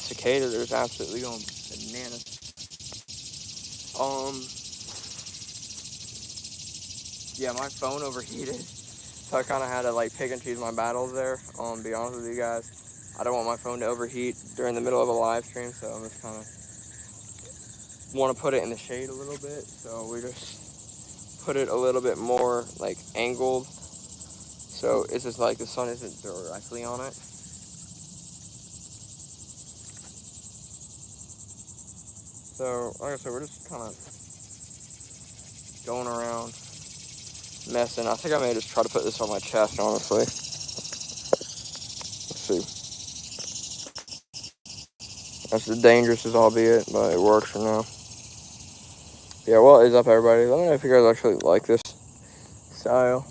cicada. There's absolutely going bananas. Yeah, my phone overheated, so I kind of had to like pick and choose my battles there. Be honest with you guys, I don't want my phone to overheat during the middle of a live stream, so I'm just kind of want to put it in the shade a little bit. So we just put it a little bit more like angled, so it's just like the sun isn't directly on it. So like I said, we're just kind of going around messing. I think I may just try to put this on my chest, honestly. Let's see. That's as dangerous as albeit, but it works for now. Yeah, what is up, everybody? Let me know if you guys actually like this style.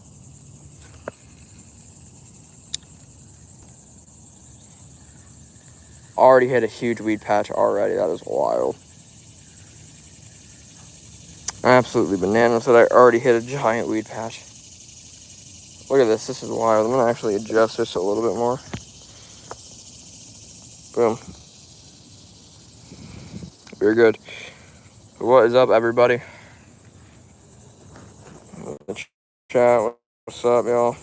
Already hit a huge weed patch already. That is wild. Absolutely bananas that I already hit a giant weed patch. Look at this. This is wild. I'm going to actually adjust this a little bit more. Boom. Very good. What is up, everybody? Chat. What's up, y'all?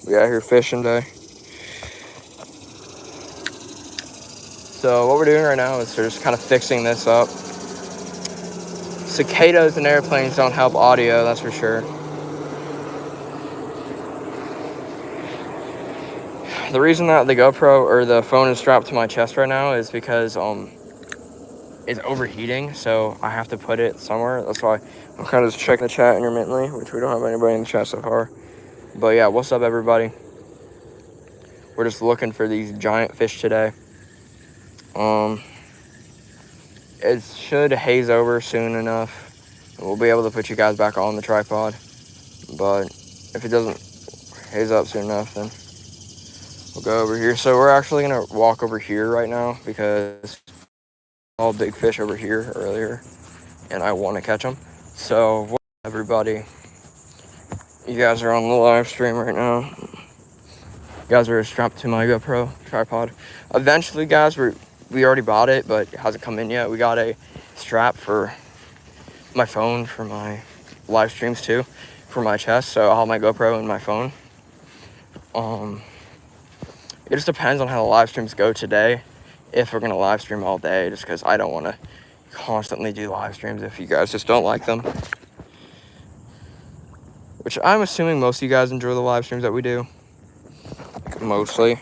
We out here fishing day. So what we're doing right now is we're just kind of fixing this up. Cicadas and airplanes don't help audio, that's for sure. The reason that the GoPro or the phone is strapped to my chest right now is because it's overheating, so I have to put it somewhere. That's why I'm kind of just checking the chat intermittently, which we don't have anybody in the chat so far. But yeah, what's up, everybody? We're just looking for these giant fish today. It should haze over soon enough. We'll be able to put you guys back on the tripod. But if it doesn't haze up soon enough, then we'll go over here. So we're actually gonna walk over here right now because all big fish over here earlier, and I want to catch them. So what's up, everybody? You guys are on the live stream right now. You guys are strapped to my GoPro tripod. Eventually, guys, we already bought it, but it hasn't come in yet. We got a strap for my phone for my live streams too, for my chest. So I'll have my GoPro and my phone. It just depends on how the live streams go today. If we're gonna live stream all day, just because I don't want to constantly do live streams if you guys just don't like them. Which I'm assuming most of you guys enjoy the live streams that we do. Mostly.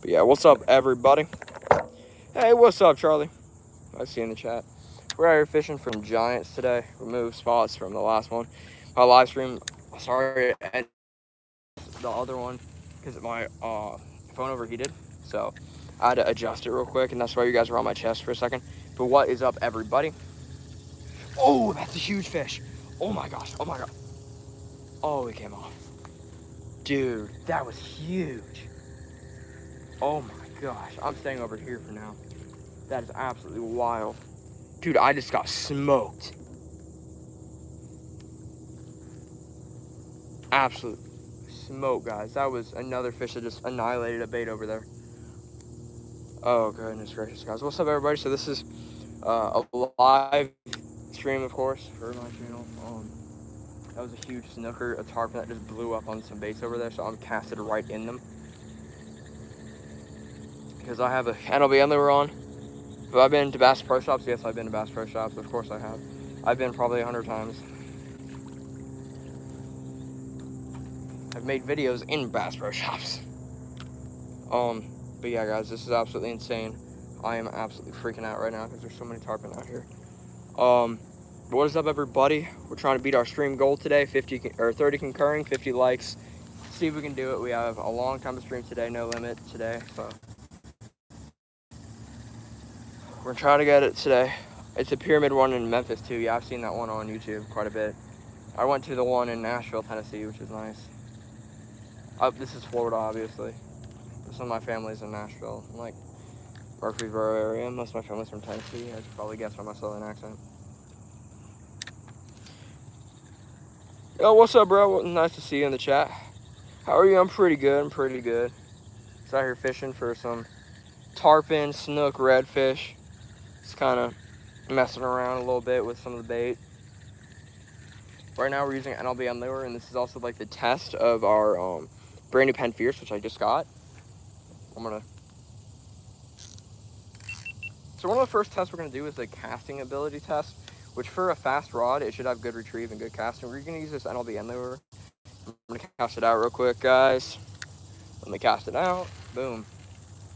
But yeah, what's up, everybody? Hey, what's up, Charlie? I see in the chat. We're out here fishing from giants today. Remove spots from the last one. My live stream, sorry, and the other one because my phone overheated. So I had to adjust it real quick, and that's why you guys were on my chest for a second. But what is up, everybody? Oh, that's a huge fish. Oh my gosh. Oh my god. Oh, it came off. Dude, that was huge. Oh my gosh. I'm staying over here for now. That is absolutely wild. Dude, I just got smoked. Absolute smoke, guys. That was another fish that just annihilated a bait over there. Oh, goodness gracious, guys. What's up, everybody? So this is a live stream, of course, for my channel. That was a huge snooker, a tarpon that just blew up on some baits over there, so I'm casted right in them. Because I have a NLB lure on. Have I been to Bass Pro Shops? Yes, I've been to Bass Pro Shops. Of course I have. I've been probably 100 times. I've made videos in Bass Pro Shops. But yeah, guys, this is absolutely insane. I am absolutely freaking out right now because there's so many tarpon out here. What is up, everybody? We're trying to beat our stream goal today. 50 or 30 concurring, 50 likes. See if we can do it. We have a long time to stream today, no limit today. So we're trying to get it today. It's a pyramid one in Memphis too. Yeah, I've seen that one on YouTube quite a bit. I went to the one in Nashville, Tennessee, which is nice. This is Florida, obviously. Some of my family's in Nashville, like Murfreesboro area. Most of my family's from Tennessee, as you probably guessed by my southern accent. Yo, what's up, bro? Nice to see you in the chat. How are you? I'm pretty good. I'm pretty good. Just out here fishing for some tarpon, snook, redfish. Just kind of messing around a little bit with some of the bait. Right now we're using NLBM lure, and this is also like the test of our brand new Penn Fierce, which I just got. So one of the first tests we're gonna do is the casting ability test, which for a fast rod, it should have good retrieve and good casting. We're gonna use this NLBM lure. I'm gonna cast it out real quick, guys. Let me cast it out. Boom.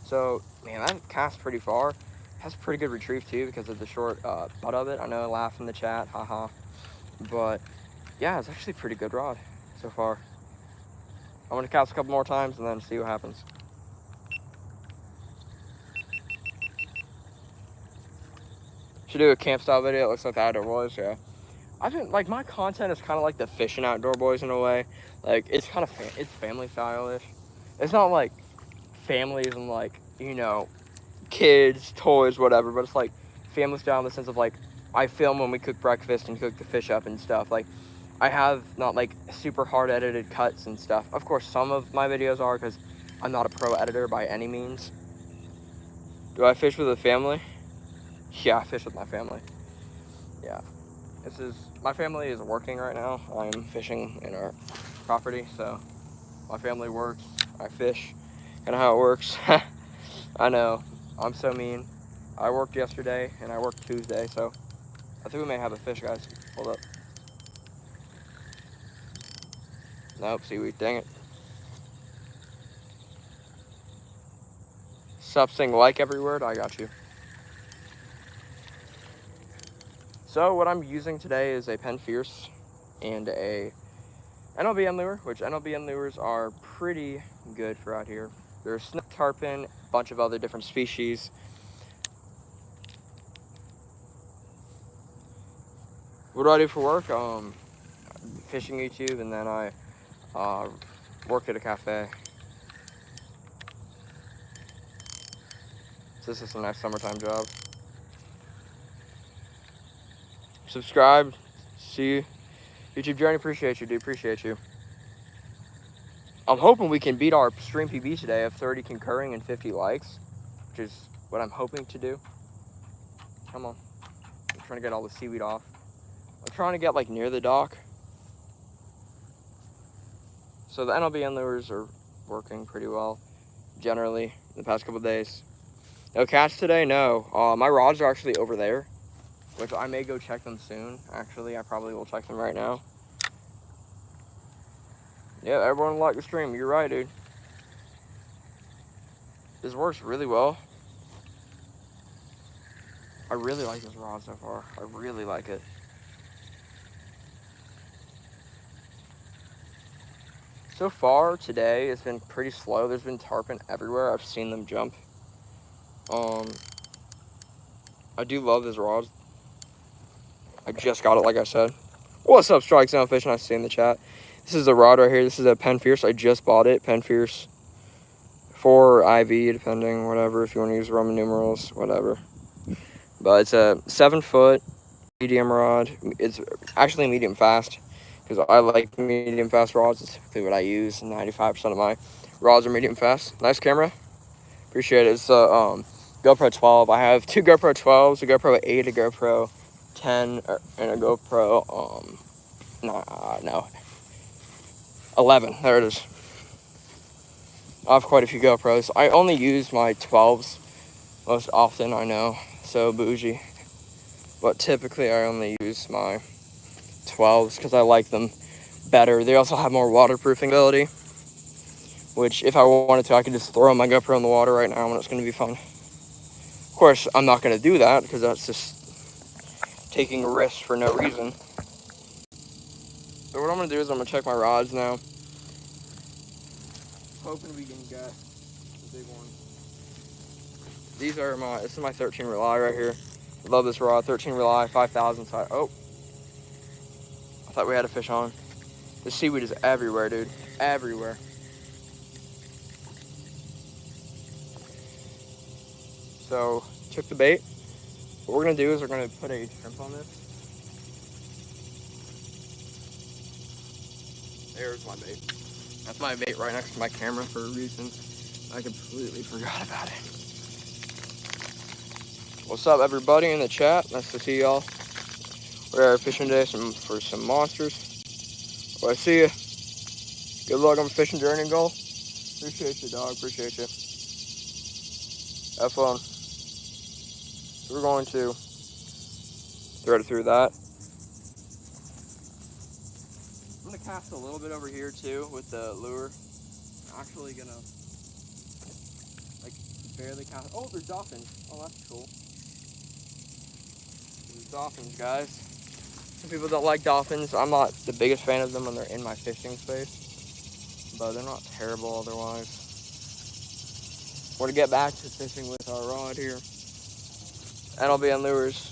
So, man, that casts pretty far. It has pretty good retrieve too because of the short butt of it. I know, laugh in the chat, haha. But yeah, it's actually a pretty good rod so far. I'm gonna cast a couple more times and then see what happens. Should do a camp style video. It looks like the outdoor boys, yeah. I think like my content is kind of like the fishing outdoor boys in a way. Like it's kind of it's family style-ish. It's not like families and like, you know, kids, toys, whatever, but it's like family style in the sense of like I film when we cook breakfast and cook the fish up and stuff. Like I have not like super hard edited cuts and stuff. Of course, some of my videos are because I'm not a pro editor by any means. Do I fish with a family? Yeah, I fish with my family. Yeah. My family is working right now. I'm fishing in our property, so my family works, I fish, kind of how it works. I know, I'm so mean. I worked yesterday and I worked Tuesday, so I think we may have a fish, guys. Hold up. Nope, seaweed, dang it. Sup, sing like every word, I got you. So what I'm using today is a Penn Fierce and a NLBM lure, which NLBM lures are pretty good for out here. There's snook, tarpon, a bunch of other different species. What do I do for work? Fishing YouTube, and then I work at a cafe. So this is a nice summertime job. Subscribe. See you. YouTube Journey, appreciate you, dude. Appreciate you. I'm hoping we can beat our stream PB today of 30 concurring and 50 likes, which is what I'm hoping to do. Come on. I'm trying to get all the seaweed off. I'm trying to get like near the dock. So the NLBN lures are working pretty well, generally, the past couple of days. No catch today? No. My rods are actually over there, which I may go check them soon. Actually, I probably will check them right now. Yeah, everyone like the stream. You're right, dude. This works really well. I really like this rod so far. I really like it. So far today, it's been pretty slow. There's been tarpon everywhere. I've seen them jump. I do love this rod. I just got it, like I said. What's up, Strike Zone Fishing? I see in the chat. This is a rod right here. This is a Penn Fierce. I just bought it. Penn Fierce 4 IV, depending, whatever. If you want to use Roman numerals, whatever. But it's a 7-foot medium rod. It's actually medium fast because I like medium fast rods. It's typically what I use. 95% of my rods are medium fast. Nice camera. Appreciate it. It's a GoPro 12. I have 2 GoPro 12s, a GoPro 8, a GoPro 10, and a GoPro 11. There it is. I have quite a few GoPros. I only use my 12s most often, I know. So bougie. But typically I only use my 12s because I like them better. They also have more waterproofing ability, which if I wanted to, I could just throw my GoPro in the water right now and it's going to be fun. Of course, I'm not going to do that because that's just taking a risk for no reason. So what I'm going to do is I'm going to check my rods now. Hoping we can get a big one. These are this is my 13 Rely right here. Love this rod, 13 Rely, 5,000 size. Oh, I thought we had a fish on. The seaweed is everywhere, dude. Everywhere. So, took the bait. What we're gonna do is we're gonna put a shrimp on this. There's my bait. That's my bait right next to my camera for a reason. I completely forgot about it. What's up, everybody in the chat? Nice to see y'all. We're fishing today for some monsters. Well, I see you. Good luck on fishing journey goal. Appreciate you, dog. Appreciate you. Have fun. So we're going to thread it through that. I'm gonna cast a little bit over here too with the lure. I'm actually gonna like barely cast. Oh, there's dolphins. Oh, that's cool. There's dolphins, guys. Some people don't like dolphins. I'm not the biggest fan of them when they're in my fishing space, but they're not terrible otherwise. We're to get back to fishing with our rod here. NLBN lures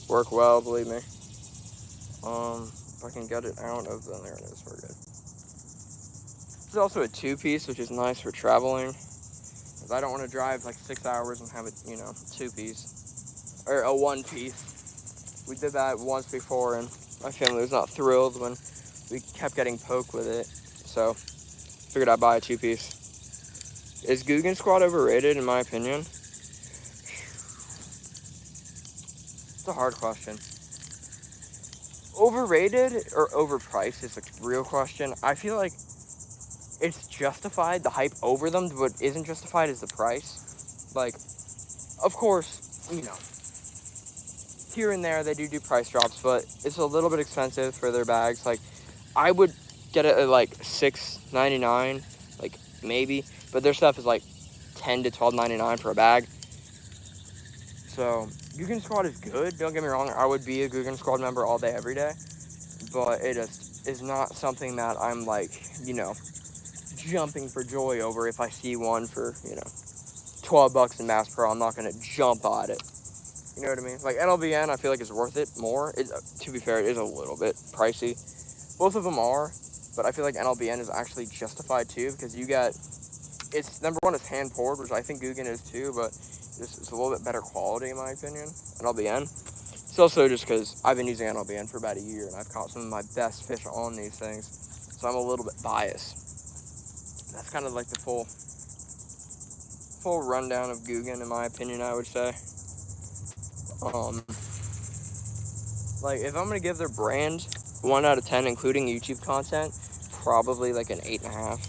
work well, believe me. If I can get it out of them, there it is. We're good. This is also a 2-piece, which is nice for traveling, because I don't want to drive like 6 hours and have it, 2-piece or a 1-piece. We did that once before, and my family was not thrilled when we kept getting poked with it. So figured I'd buy a 2-piece. Is Guggen Squad overrated, in my opinion? It's a hard question. Overrated or overpriced is a real question. I feel like it's justified, the hype over them. What isn't justified is the price. Like, of course, here and there they do price drops, but it's a little bit expensive for their bags. Like, I would get it at like $6.99, like maybe, but their stuff is like $10 to $12.99 for a bag. So Guggen Squad is good. Don't get me wrong. I would be a Guggen Squad member all day, every day, but it just is not something that I'm like, jumping for joy over. If I see one for $12 in Bass Pro, I'm not gonna jump at it. You know what I mean? Like NLBN, I feel like is worth it more. To be fair, it is a little bit pricey. Both of them are, but I feel like NLBN is actually justified too, because it's number one is hand poured, which I think Guggen is too, but it's a little bit better quality in my opinion. NLBN. It's also just because I've been using NLBN for about a year and I've caught some of my best fish on these things, so I'm a little bit biased. That's kind of like the full rundown of Guggen, in my opinion, I would say. Like, if I'm gonna give their brand 1 out of 10, including YouTube content, probably like an 8.5.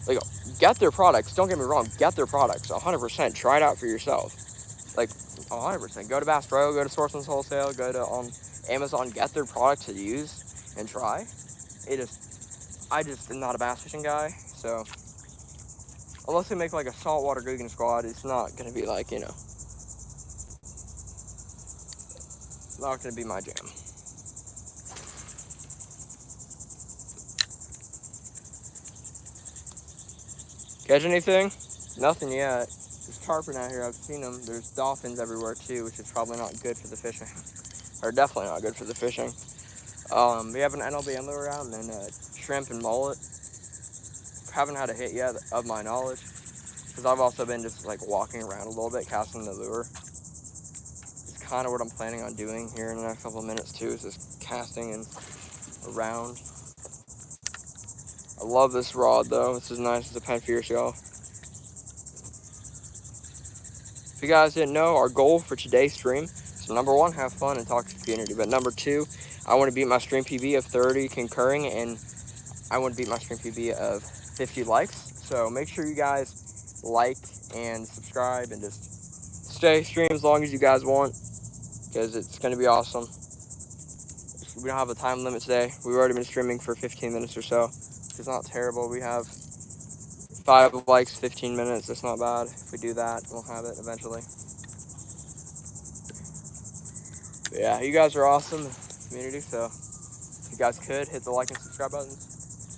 Like, get their products. Don't get me wrong. Get their products. 100%. Try it out for yourself. Like, 100%. Go to Bass Pro. Go to Sourceman's Wholesale. Go to Amazon. Get their product to use and try. I just am not a bass fishing guy, so unless they make like a saltwater Guggen Squad, it's not gonna be like not gonna be my jam. Catch anything? Nothing yet. There's tarpon out here. I've seen them. There's dolphins everywhere too, which is probably not good for the fishing, or definitely not good for the fishing. We have an NLBN lure out and then shrimp and mullet. Haven't had a hit yet, of my knowledge, because I've also been just like walking around a little bit, casting the lure. It's kind of what I'm planning on doing here in the next couple of minutes too, is just casting and around. I love this rod though. This is nice. It's a Pen Fierce, y'all. If you guys didn't know, our goal for today's stream is number 1, have fun and talk to the community. But number 2, I want to beat my stream PB of 30 concurring, and I want to beat my stream PB of 50 likes. So make sure you guys like and subscribe and just stay stream as long as you guys want, because it's going to be awesome. We don't have a time limit today. We've already been streaming for 15 minutes or so. It's not terrible. We have 5 likes, 15 minutes. That's not bad. If we do that, we'll have it eventually. But yeah, you guys are awesome, community. So if you guys could hit the like and subscribe buttons,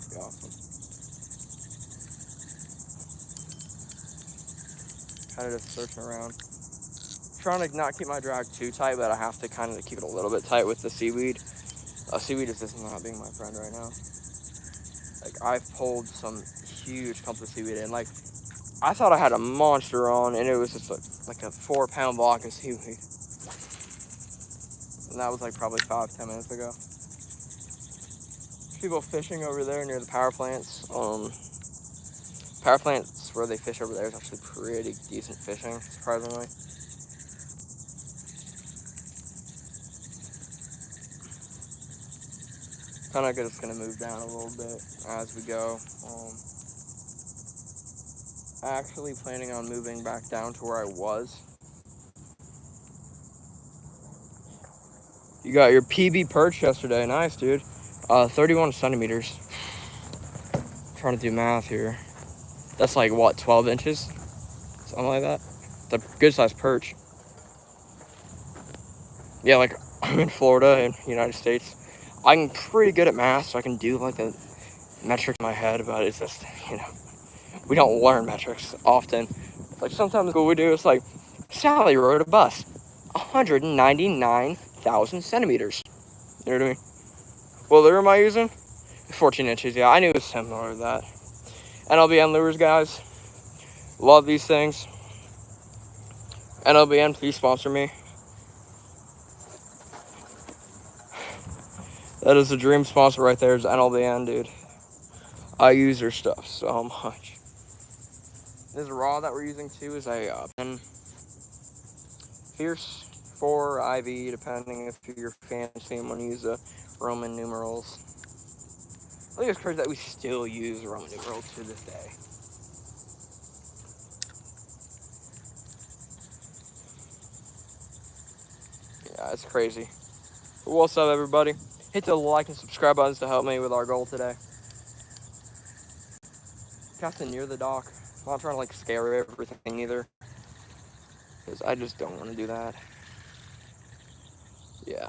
it'd be awesome. Kind of just searching around. Trying to not keep my drag too tight, but I have to kind of keep it a little bit tight with the seaweed. Seaweed is just not being my friend right now. Like, I've pulled some huge clumps of seaweed in. Like, I thought I had a monster on, and it was just like a 4-pound block of seaweed. And that was like probably 5-10 minutes ago. people fishing over there near the power plants. Power plants where they fish over there is actually pretty decent fishing, surprisingly. Kind of just gonna move down a little bit as we go. Actually planning on moving back down to where I was. You got your PB perch yesterday, nice, dude. 31 centimeters. Trying to do math here. That's like what, 12 inches? Something like that. It's a good sized perch. Yeah, like I'm in Florida in the United States. I'm pretty good at math, so I can do like the metrics in my head, but it's just, we don't learn metrics often. Like sometimes what we do is like, Sally rode a bus 199,000 centimeters. You know what I mean? What lure am I using? 14 inches, yeah, I knew it was similar to that. NLBN lures, guys. Love these things. NLBN, please sponsor me. That is a dream sponsor right there, is NLBN, dude. I use their stuff so much. This rod that we're using too is a Fierce 4 IV, depending if you're fancy and want to use the Roman numerals. I think it's crazy that we still use Roman numerals to this day. Yeah, it's crazy. But what's up, everybody? Hit the like and subscribe buttons to help me with our goal today. Casting near the dock. I'm not trying to like scare everything either, because I just don't want to do that. Yeah.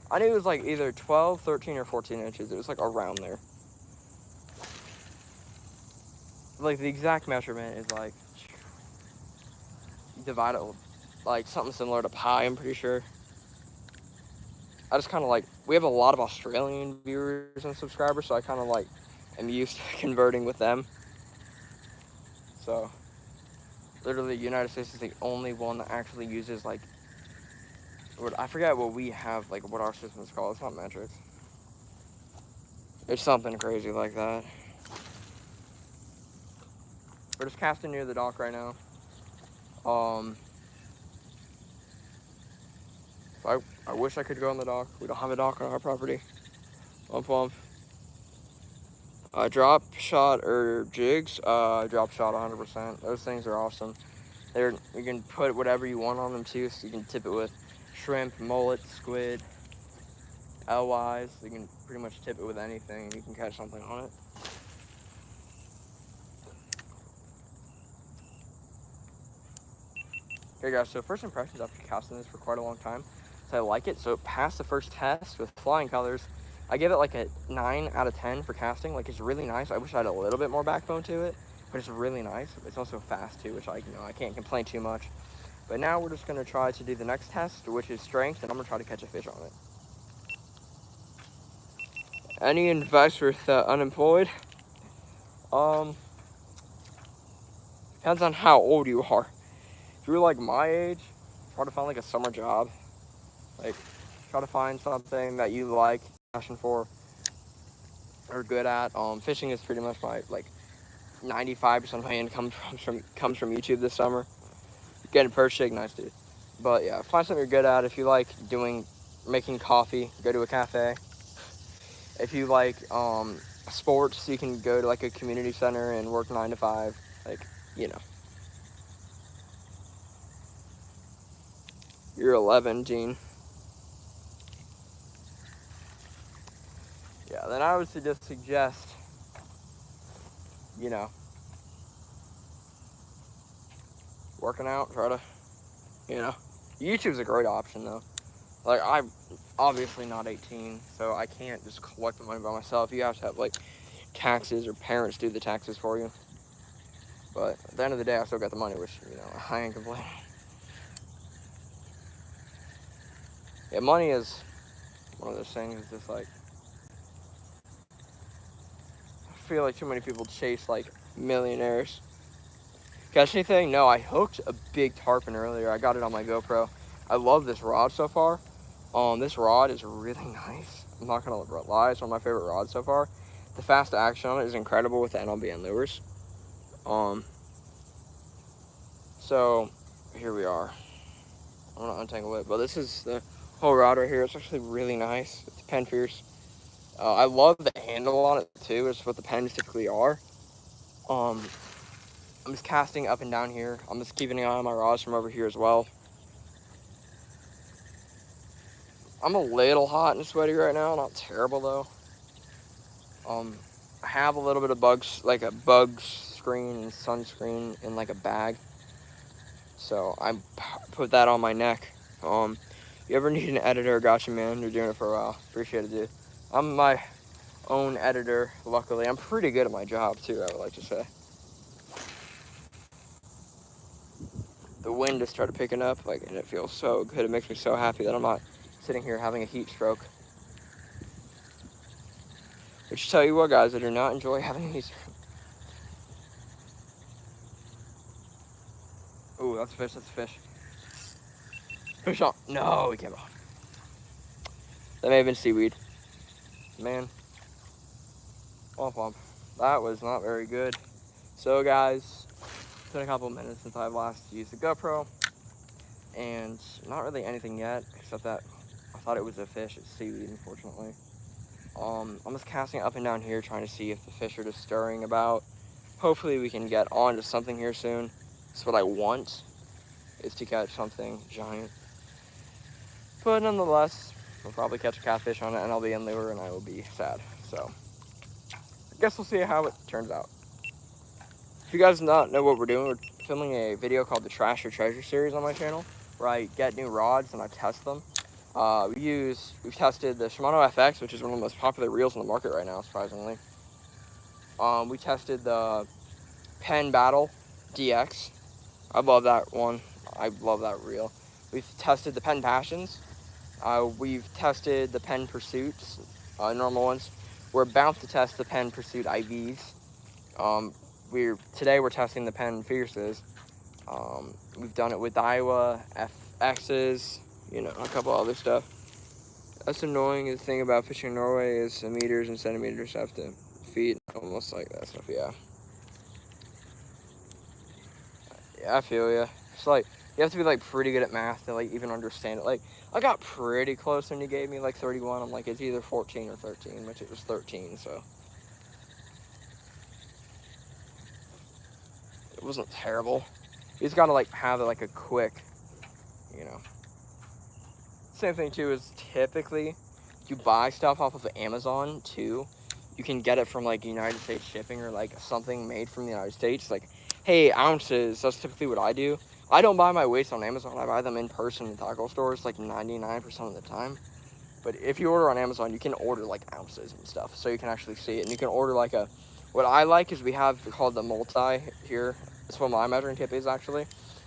I knew it was like either 12, 13, or 14 inches. It was like around there. Like the exact measurement is like divided like something similar to pi, I'm pretty sure. I just kind of like, we have a lot of Australian viewers and subscribers, so I kind of like am used to converting with them. So literally the United States is the only one that actually uses like, I forget what we have, like what our system is called. It's not metrics. It's something crazy like that. We're just casting near the dock right now. I wish I could go on the dock. We don't have a dock on our property. Womp womp. Drop shot or jigs? Drop shot 100%. Those things are awesome. You can put whatever you want on them too, so you can tip it with shrimp, mullet, squid, alewives. You can pretty much tip it with anything and you can catch something on it. Okay guys, so first impressions after casting this for quite a long time. So I like it. So it passed the first test with flying colors. I give it like a 9 out of 10 for casting. Like, it's really nice. I wish I had a little bit more backbone to it, but it's really nice. It's also fast too, which I can't complain too much. But now we're just gonna try to do the next test, which is strength, and I'm gonna try to catch a fish on it. Any advice for unemployed? Depends on how old you are. If you're like my age, try to find like a summer job. Like, try to find something that you like, passion for, or good at. Fishing is pretty much my, like, 95% of my income comes from YouTube this summer. Getting perch shake, nice, dude. But yeah, find something you're good at. If you like making coffee, go to a cafe. If you like sports, you can go to like a community center and work 9 to 5. Like, You're 11, Gene. Yeah, then I would just suggest, working out, try to, YouTube's a great option though. Like, I'm obviously not 18, so I can't just collect the money by myself. You have to have like taxes or parents do the taxes for you. But at the end of the day, I still got the money, which, I ain't complaining. Yeah, money is one of those things. It's just like, I feel like too many people chase like millionaires. Catch anything? No, I hooked a big tarpon earlier. I got it on my GoPro. I love this rod so far. This rod is really nice. I'm not gonna lie, it's one of my favorite rods so far. The fast action on it is incredible with the NLBN lures. So here we are. I'm gonna untangle it, but this is the whole rod right here. It's actually really nice. It's pen fierce. I love the handle on it too. It's what the pens typically are. I'm just casting up and down here. I'm just keeping an eye on my rods from over here as well. I'm a little hot and sweaty right now. Not terrible though. I have a little bit of bugs, like a bug screen and sunscreen in like a bag. So I put that on my neck. You ever need an editor? Gotcha, man. You're doing it for a while. Appreciate it, dude. I'm my own editor, luckily. I'm pretty good at my job, too, I would like to say. The wind just started picking up, and it feels so good. It makes me so happy that I'm not sitting here having a heat stroke. Which, tell you what, guys, I do not enjoy having a heat stroke. Ooh, that's a fish, that's a fish. Fish on. No, he came off. That may have been seaweed. Man. Womp womp. That was not very good. So, guys, it's been a couple minutes since I've last used the GoPro. And not really anything yet, except that I thought it was a fish. It's seaweed, unfortunately. I'm just casting up and down here, trying to see if the fish are just stirring about. Hopefully we can get onto something here soon. That's what I want, is to catch something giant. But nonetheless, we'll probably catch a catfish on it, and I'll be in lure, and I will be sad. So, I guess we'll see how it turns out. If you guys not know what we're doing, we're filming a video called the Trash or Treasure series on my channel, where I get new rods and I test them. We've tested the Shimano FX, which is one of the most popular reels on the market right now, surprisingly. We tested the Penn Battle DX. I love that one. I love that reel. We've tested the Penn Passions. We've tested the Penn Pursuits, normal ones. We're about to test the Penn Pursuit IVs. Today we're testing the Penn Fierces. We've done it with Iowa FXs, a couple other stuff. That's annoying. The thing about fishing in Norway is the meters and centimeters have to feet, almost like that stuff. Yeah, I feel ya. It's like you have to be pretty good at math to even understand it. I got pretty close when you gave me 31. I'm like, it's either 14 or 13, which it was 13, so it wasn't terrible. You just gotta have a quick, Same thing too is typically you buy stuff off of Amazon too. You can get it from United States shipping or something made from the United States. Hey, ounces. That's typically what I do. I don't buy my weights on Amazon. I buy them in person in tackle stores 99% of the time. But if you order on Amazon, you can order ounces and stuff, so you can actually see it. And you can order what I like is we have called the multi here. That's what my measuring tip is actually.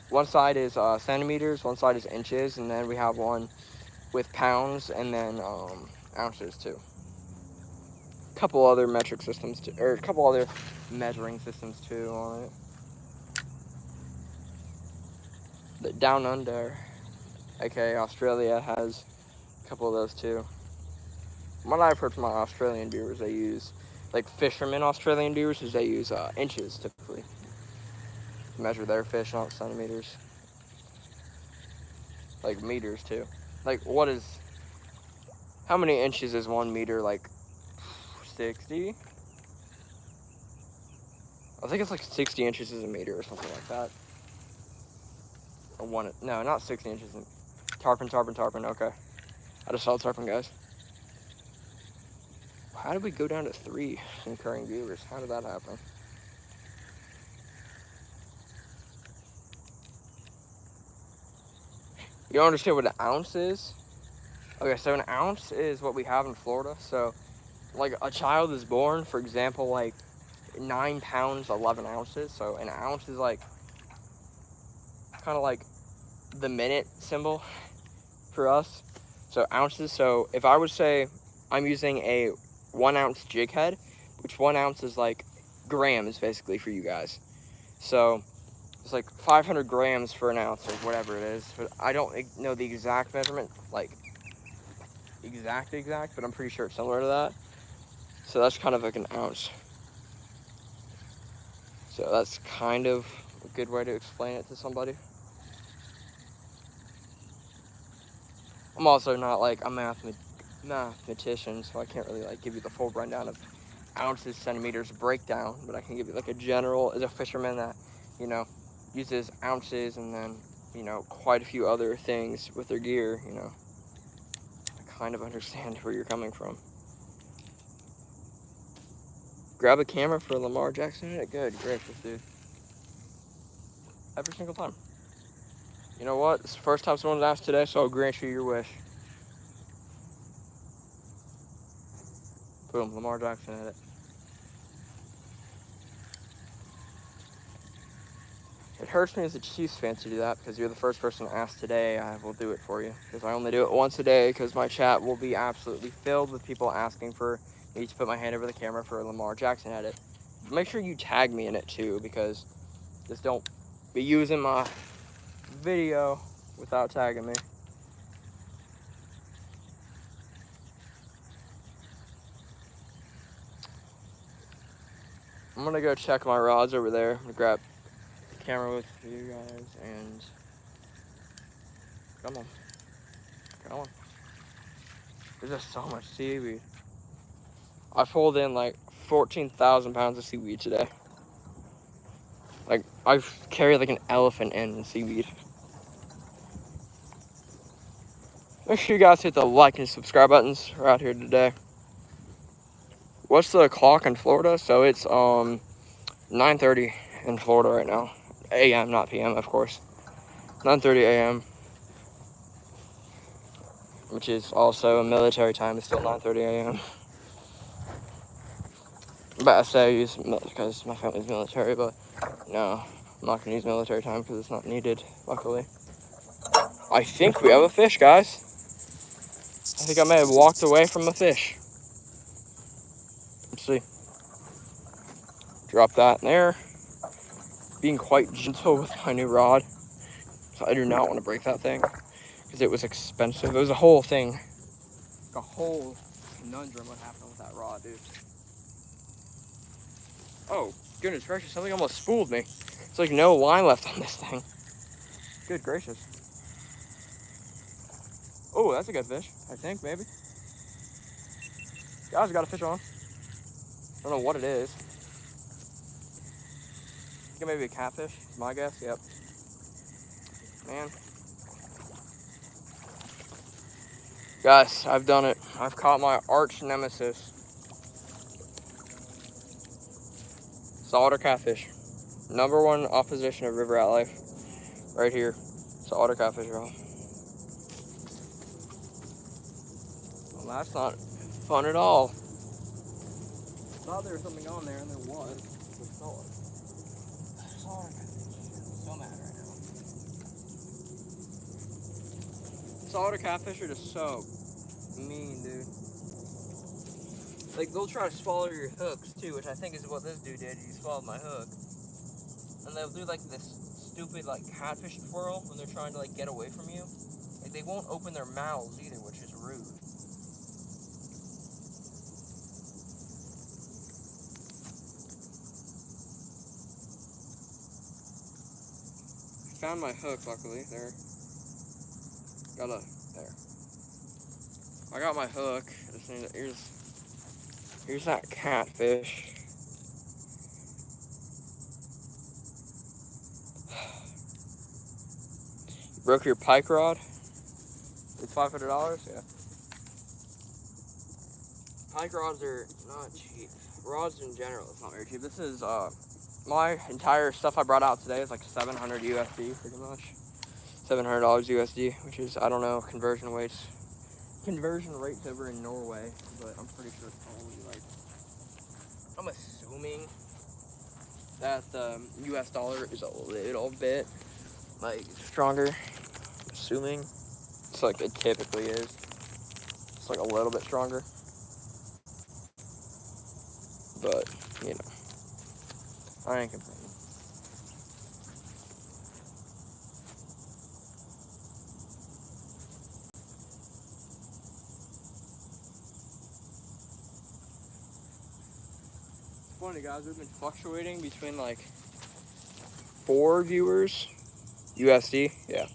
One side is centimeters, one side is inches, and then we have one with pounds and then ounces too. A couple other metric systems too, or a couple other measuring systems too on it. The Down Under, aka Australia, has a couple of those too. What I've heard from my Australian viewers, they use fishermen Australian viewers, is they use inches typically to measure their fish, not centimeters. Meters too. How many inches is 1 meter? 60? I think it's 60 inches is a meter or something like that. No, not 60 inches. Tarpon, okay. I just saw tarpon, guys. How did we go down to 3 concurring viewers? How did that happen? You don't understand what an ounce is? Okay, so an ounce is what we have in Florida. So, a child is born, for example, 9 pounds, 11 ounces. So an ounce is kind of the minute symbol for us. So ounces. So if I would say I'm using a 1 ounce jig head, which 1 ounce is grams basically for you guys. So it's 500 grams for an ounce or whatever it is. But I don't know the exact measurement. exact, but I'm pretty sure it's similar to that. So that's kind of like an ounce. So that's kind of a good way to explain it to somebody. I'm also not like a mathematician, so I can't really like give you the full rundown of ounces, centimeters breakdown, but I can give you like a general, as a fisherman that, you know, uses ounces and then, you know, quite a few other things with their gear, you know. I kind of understand where you're coming from. Grab a camera for Lamar Jackson. Good, gracious, dude. Every single time. You know what? It's the first time someone's asked today, so I'll grant you your wish. Boom, Lamar Jackson had it. It hurts me as a Chiefs fan to do that because you're the first person to ask today. I will do it for you because I only do it once a day because my chat will be absolutely filled with people asking for me to put my hand over the camera for a Lamar Jackson edit. Make sure you tag me in it too because just don't be using my video without tagging me. I'm gonna go check my rods over there. I'm gonna grab the camera with you guys and come on. There's just so much seaweed. I pulled in like 14,000 pounds of seaweed today. Like, I've carried like an elephant in seaweed. Make sure you guys hit the like and subscribe buttons. We're out here today. What's the clock in Florida? So it's 9:30 in Florida right now. AM, not PM, of course. 9:30 AM. Which is also a military time. It's still 9:30 AM. But I say I use because my family's military, but no, I'm not gonna use military time because it's not needed, luckily. I think we have a fish, guys. I think I may have walked away from a fish. Let's see. Drop that in there. Being quite gentle with my new rod. So I do not want to break that thing because it was expensive. It was a whole thing. Like a whole conundrum what happened with that rod, dude. Oh, goodness gracious, something almost spooled me. It's like no line left on this thing. Good gracious. Oh, that's a good fish, I think, maybe. Guys, we got a fish on. I don't know what it is. I think maybe a catfish, is my guess. Yep. Man. Guys, I've done it. I've caught my arch nemesis. Saltwater catfish. #1 opposition of river rat life. Right here. Saltwater catfish, y'all. Well, that's not fun at all. Thought there was something on there, and there was. Saltwater catfish. I'm so mad right now. Saltwater catfish are just so mean, dude. Like, they'll try to swallow your hooks, too, which I think is what this dude did. He swallowed my hook. And they'll do, like, this stupid, like, catfish twirl when they're trying to, like, get away from you. Like, they won't open their mouths either, which is rude. Found my hook, luckily. There. There. I got my hook. Just need to, here's that catfish. You broke your pike rod? It's $500? Yeah. Pike rods are not cheap. Rods in general, it's not very cheap. This is, my entire stuff I brought out today is like 700 USD, pretty much. $700 USD, which is, I don't know, conversion rates over in Norway, but I'm pretty sure it's probably like, I'm assuming that the US dollar is a little bit like stronger. Assuming it's like it typically is. It's like a little bit stronger, but you know, I ain't complaining. funny, guys. We've been fluctuating between like 4 viewers USD. Yeah.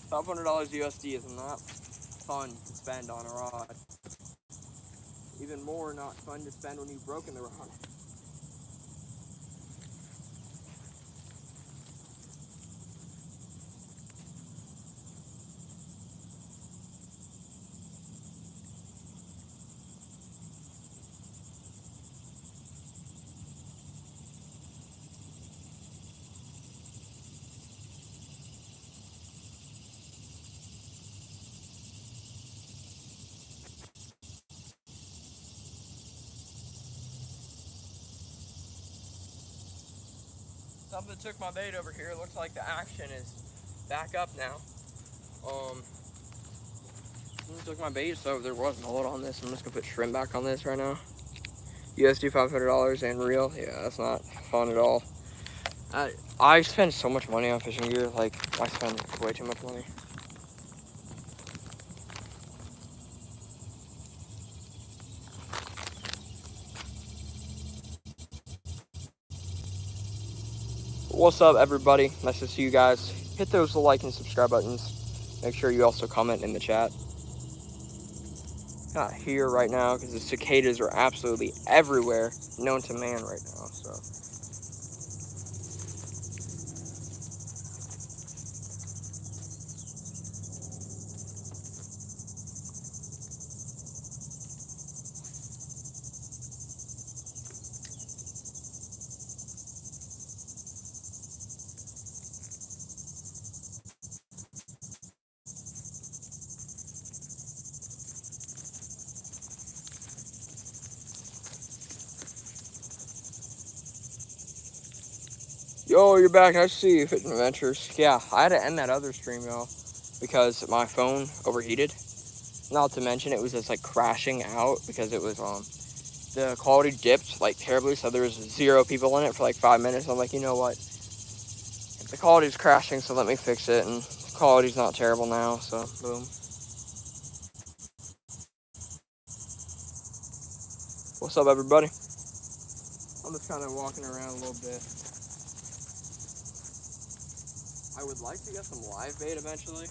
$500 USD is not fun to spend on a rod. Even more not fun to spend when you've broken the rod. Something took my bait over here. It looks like the action is back up now. Took my bait, so there was no load on this. I'm just gonna put shrimp back on this right now. USD $500 and reel. Yeah, that's not fun at all. I spend so much money on fishing gear. Like, I spend way too much money. What's up, everybody? Nice to see you guys. Hit those like and subscribe buttons. Make sure you also comment in the chat. Not here right now because the cicadas are absolutely everywhere, known to man right now. So yo, you're back. Nice to see you, Fishing Adventures. Yeah, I had to end that other stream, y'all, because my phone overheated. Not to mention, it was just like crashing out because it was the quality dipped like terribly. So there was 0 people in it for like 5 minutes. I'm like, you know what? The quality's crashing, so let me fix it. And the quality's not terrible now. So boom. What's up, everybody? I'm just kind of walking around a little bit. I would like to get some live bait eventually.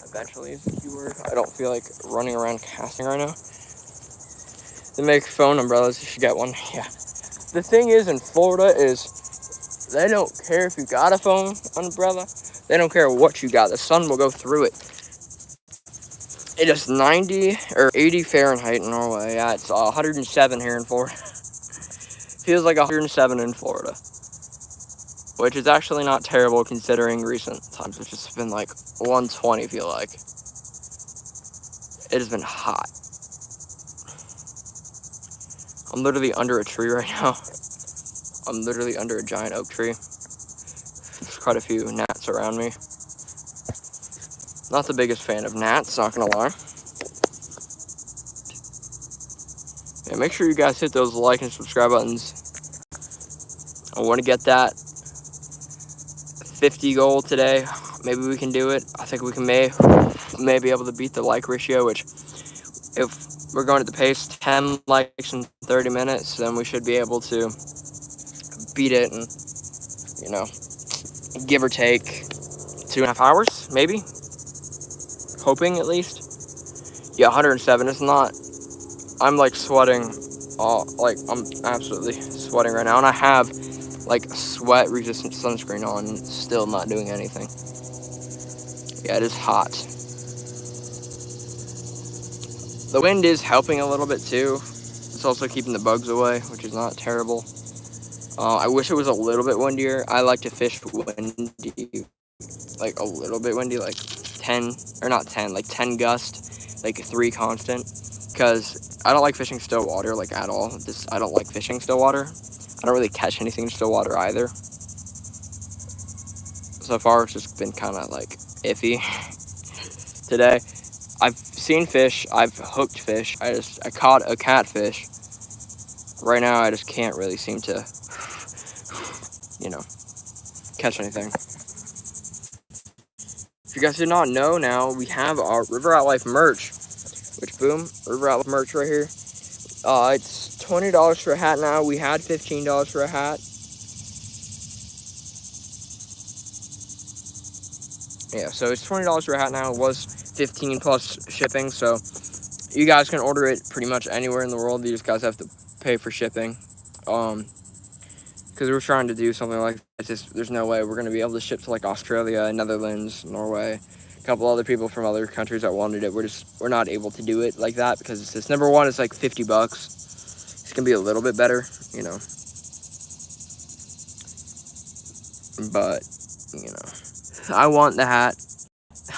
Eventually is the keyword. I don't feel like running around casting right now. They make phone umbrellas. You should get one. Yeah. The thing is, in Florida, is they don't care if you got a phone umbrella. They don't care what you got. The sun will go through it. It is 90 or 80 Fahrenheit in Norway. Yeah, it's 107 here in Florida. Feels like 107 in Florida, which is actually not terrible considering recent times, which has been like 120, feel like. It has been hot. I'm literally under a tree right now. I'm literally under a giant oak tree. There's quite a few gnats around me. Not the biggest fan of gnats, not gonna lie. Yeah, make sure you guys hit those like and subscribe buttons. I want to get that 50 goal today. Maybe we can do it. I think we can may be able to beat the like ratio, which if we're going at the pace 10 likes in 30 minutes, then we should be able to beat it and, you know, give or take 2.5 hours, maybe. Hoping at least. Yeah, 107 is not. I'm like sweating. Like I'm absolutely sweating right now, and I have like sweat resistant sunscreen on and still not doing anything. Yeah, it is hot. The wind is helping a little bit too. It's also keeping the bugs away, which is not terrible. I wish it was a little bit windier. I like to fish windy, like a little bit windy, like 10, or not 10, like 10 gust, like 3 constant. Because I don't like fishing still water, like at all. I don't like fishing still water. I don't really catch anything in still water either. So far, it's just been kind of like iffy. Today, I've seen fish. I've hooked fish. I caught a catfish. Right now, I just can't really seem to, you know, catch anything. If you guys did not know, now we have our River Rat Life merch, which, boom, River Rat Life merch right here. It's $20 for a hat now. We had $15 for a hat. Yeah, so it's $20 for a hat now. It was $15 plus shipping, so you guys can order it pretty much anywhere in the world. You just guys have to pay for shipping. Because we're trying to do something like this. There's no way we're going to be able to ship to like Australia, Netherlands, Norway, a couple other people from other countries that wanted it. We're not able to do it like that because it's just, number one, it's like $50. It's going to be a little bit better, you know. But, you know, I want the hat.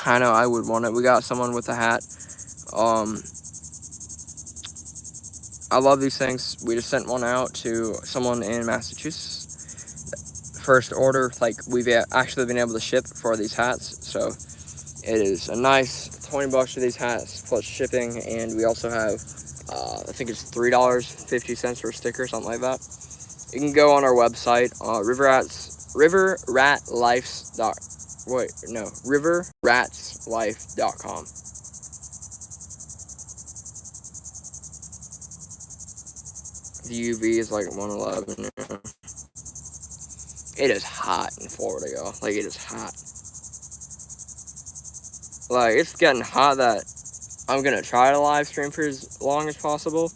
I know I would want it. We got someone with a hat. I love these things. We just sent one out to someone in Massachusetts. First order, like, we've actually been able to ship for these hats, so it is a nice $20 for these hats plus shipping. And we also have I think it's $3.50 for a sticker, something like that. You can go on our website, riverratslife.com. The UV is like 111. You know? It is hot in Florida, y'all. Like, it is hot. Like, it's getting hot that I'm gonna try to live stream for as long as possible.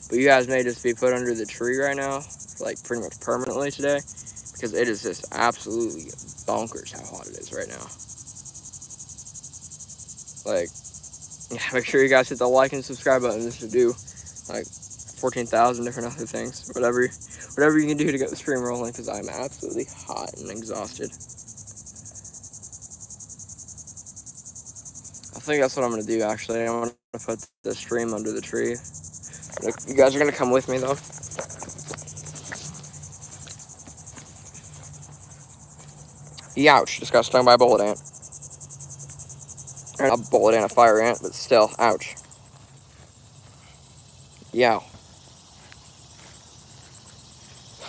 But you guys may just be put under the tree right now, like pretty much permanently today, because it is just absolutely bonkers how hot it is right now. Like, yeah, make sure you guys hit the like and subscribe button just to do like 14,000 different other things. Whatever you can do to get the stream rolling, because I'm absolutely hot and exhausted. I think that's what I'm going to do, actually. I'm going to put the stream under the tree. You guys are going to come with me, though. Ouch. Just got stung by a bullet ant. Or not a bullet ant, a fire ant, but still, ouch. Yow.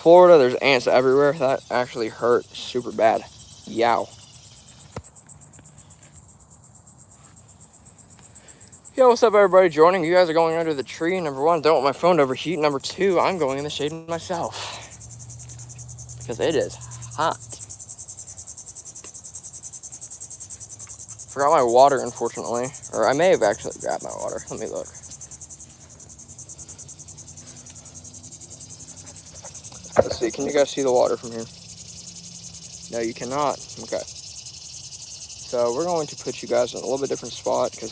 Florida, there's ants everywhere. That actually hurt super bad. Yow. Yo, what's up, everybody joining? You guys are going under the tree. Number one, don't want my phone to overheat. Number two, I'm going in the shade myself. Because it is hot. Forgot my water, unfortunately. Or I may have actually grabbed my water. Let me look. Let's see. Can you guys see the water from here? No, you cannot. Okay. So we're going to put you guys in a little bit different spot because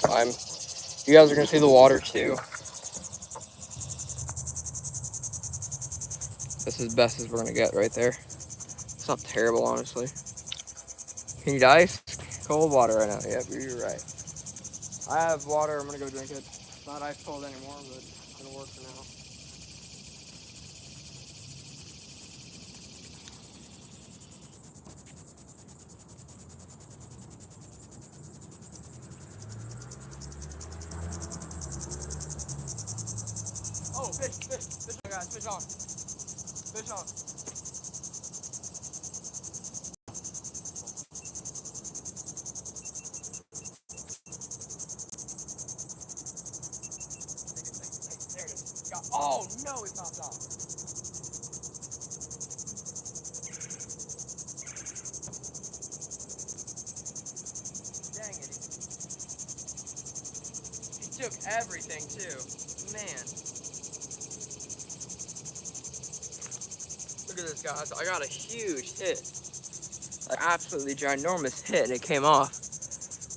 you guys are going to see the water too. This is as best as we're going to get right there. It's not terrible, honestly. Can you ice? Cold water right now. Yep, you're right. I have water. I'm going to go drink it. It's not ice cold anymore, but it's going to work for now. Oh, fish on, guys, fish on. Fish on. There it is. Oh, no, it popped off. Dang it. He took everything, too. Man. Look at this, guys. I got a huge hit. An absolutely ginormous hit, and it came off.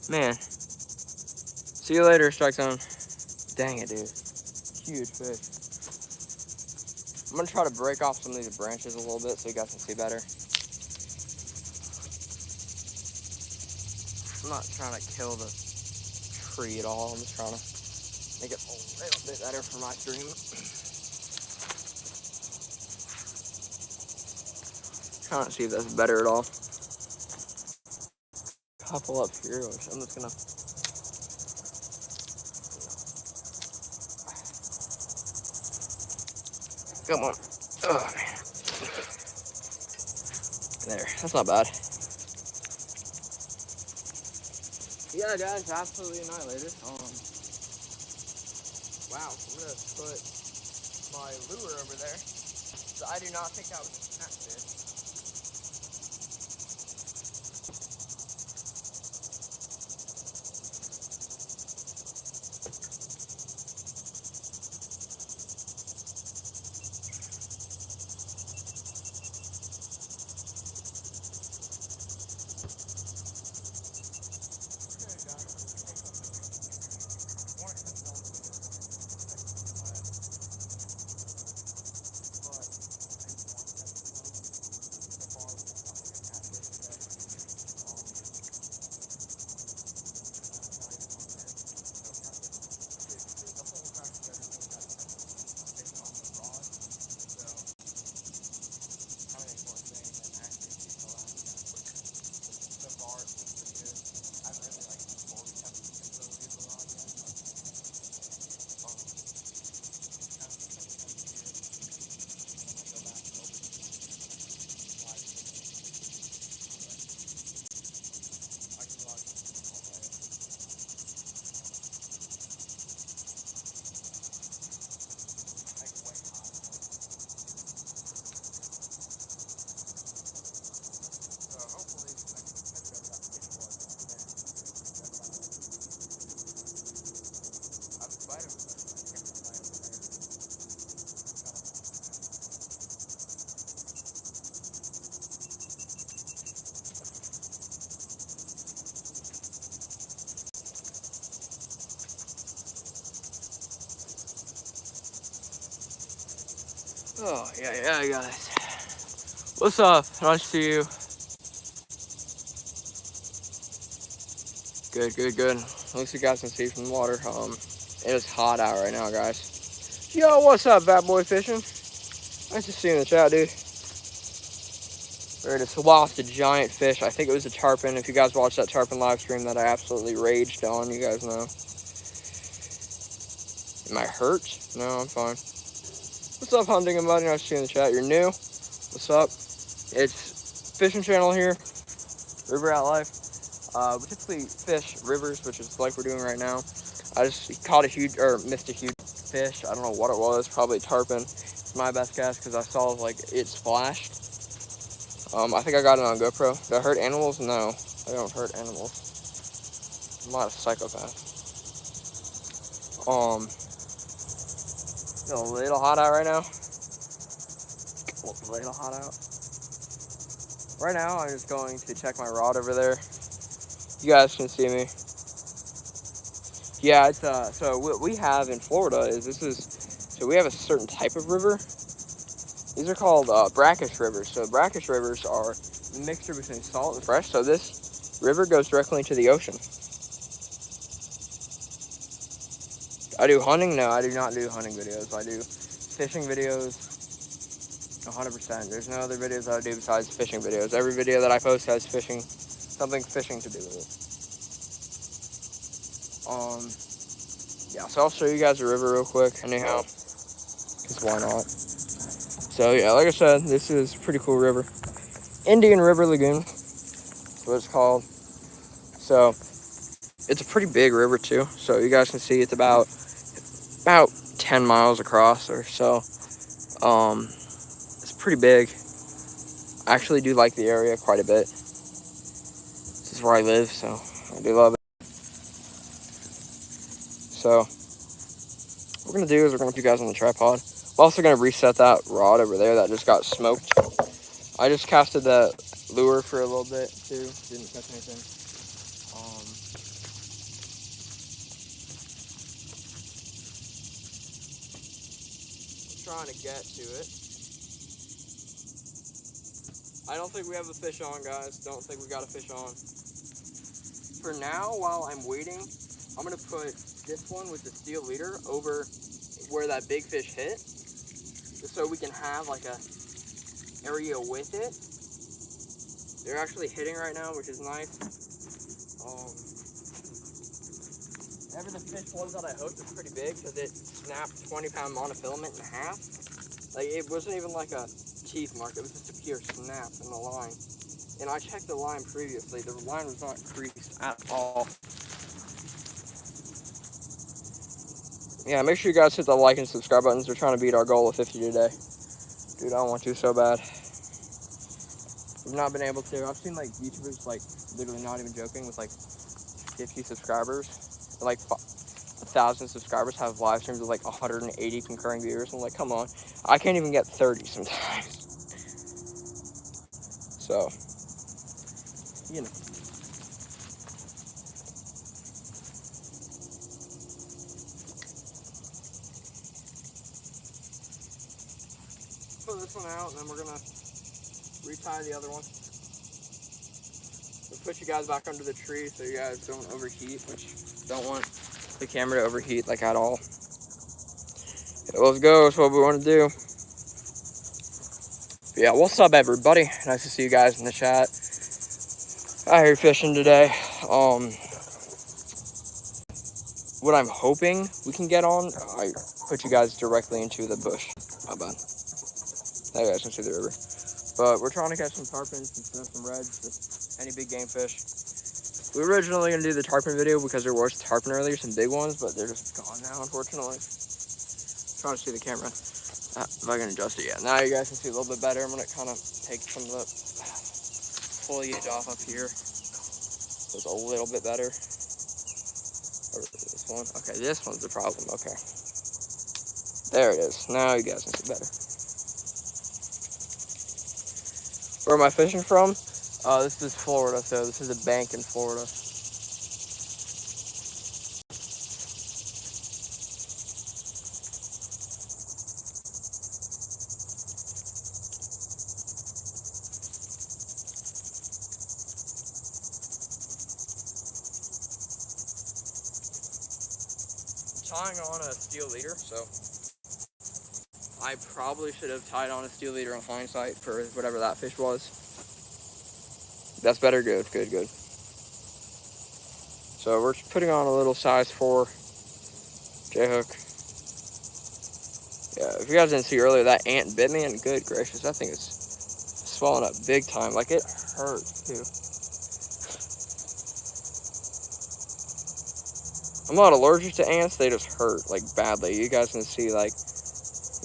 Man. See you later, Strike Zone. Dang it, dude. Huge fish. I'm going to try to break off some of these branches a little bit so you guys can see better. I'm not trying to kill the tree at all. I'm just trying to make it a little bit better for my stream. Trying to see if that's better at all. Couple up here, which I'm just gonna. Come on. Oh man. There. That's not bad. yeah, guys, absolutely annihilated. Wow, I'm gonna put my lure over there. So I do not think that was a catfish. Oh, yeah, guys. What's up? Nice to see you. Good. At least you guys can see from the water. It is hot out right now, guys. Yo, what's up, Bad Boy Fishing? Nice to see you in the chat, dude. There it is. Lost a giant fish. I think it was a tarpon. If you guys watched that tarpon live stream that I absolutely raged on, you guys know. Am I hurt? No, I'm fine. What's up, Hunting and Buddy? Nice to see you in the chat. You're new. What's up? It's fishing channel here. River Out Life. We typically fish rivers, which is like we're doing right now. I just caught missed a huge fish. I don't know what it was. Probably tarpon. It's my best guess because I saw like it splashed. I think I got it on GoPro. Did I hurt animals? No, I don't hurt animals. I'm not a psychopath. It's a little hot out right now. A little hot out. Right now, I'm just going to check my rod over there. You guys can see me. Yeah, it's so what we have in Florida so we have a certain type of river. These are called brackish rivers. So brackish rivers are a mixture between salt and fresh. So this river goes directly into the ocean. I do hunting? No, I do not do hunting videos. I do fishing videos 100%. There's no other videos that I do besides fishing videos. Every video that I post has something fishing to do with it. Yeah, so I'll show you guys the river real quick, anyhow, because why not? So yeah, like I said, this is a pretty cool river. Indian River Lagoon, that's what it's called. So it's a pretty big river too. So you guys can see it's about 10 miles across or so. It's pretty big. I actually do like the area quite a bit. This is where I live, so I do love it. So what we're gonna do is we're gonna put you guys on the tripod. I'm also gonna reset that rod over there that just got smoked. I just casted the lure for a little bit too. Didn't catch anything. Trying to get to it. I don't think we have a fish on, guys. Don't think we got a fish on. For now, while I'm waiting, I'm gonna put this one with the steel leader over where that big fish hit, just so we can have like a area with it. They're actually hitting right now, which is nice. Whatever the fish was that I hooked was pretty big because it snapped 20-pound monofilament in half. Like, it wasn't even like a teeth mark, it was just a pure snap in the line. And I checked the line previously, the line was not creased at all. yeah, make sure you guys hit the like and subscribe buttons. We're trying to beat our goal of 50 today. Dude, I want to so bad. We've not been able to. I've seen like YouTubers, like literally not even joking, with like 50 subscribers, like 1,000 subscribers, have live streams with like 180 concurring viewers. I'm like, come on, I can't even get 30 sometimes. So, you know. Pull this one out, and then we're gonna retie the other one. We'll put you guys back under the tree so you guys don't overheat, which don't want the camera to overheat like at all. Let's go. That's what we want to do. But yeah, what's up, everybody? Nice to see you guys in the chat. Out here fishing today. What I'm hoping we can get on, I put you guys directly into the bush. How bad? Now you guys can see the river. But we're trying to catch some tarpons, some reds, just any big game fish. We were originally going to do the tarpon video because there was tarpon earlier, some big ones, but they're just gone now, unfortunately. I'm trying to see the camera. If I can adjust it, yeah. Now you guys can see a little bit better. I'm going to kind of take some of the foliage off up here. So it's a little bit better. Or this one. Okay, this one's the problem. Okay. There it is. Now you guys can see better. Where am I fishing from? This is Florida, so this is a bank in Florida. Tying on a steel leader, so I probably should have tied on a steel leader in hindsight for whatever that fish was. That's better. Good. So we're putting on a little size 4 J-hook. Yeah, if you guys didn't see earlier, that ant bit me, and good gracious, that thing is swelling up big time. Like, it hurts too. I'm not allergic to ants, they just hurt, like, badly. You guys can see, like,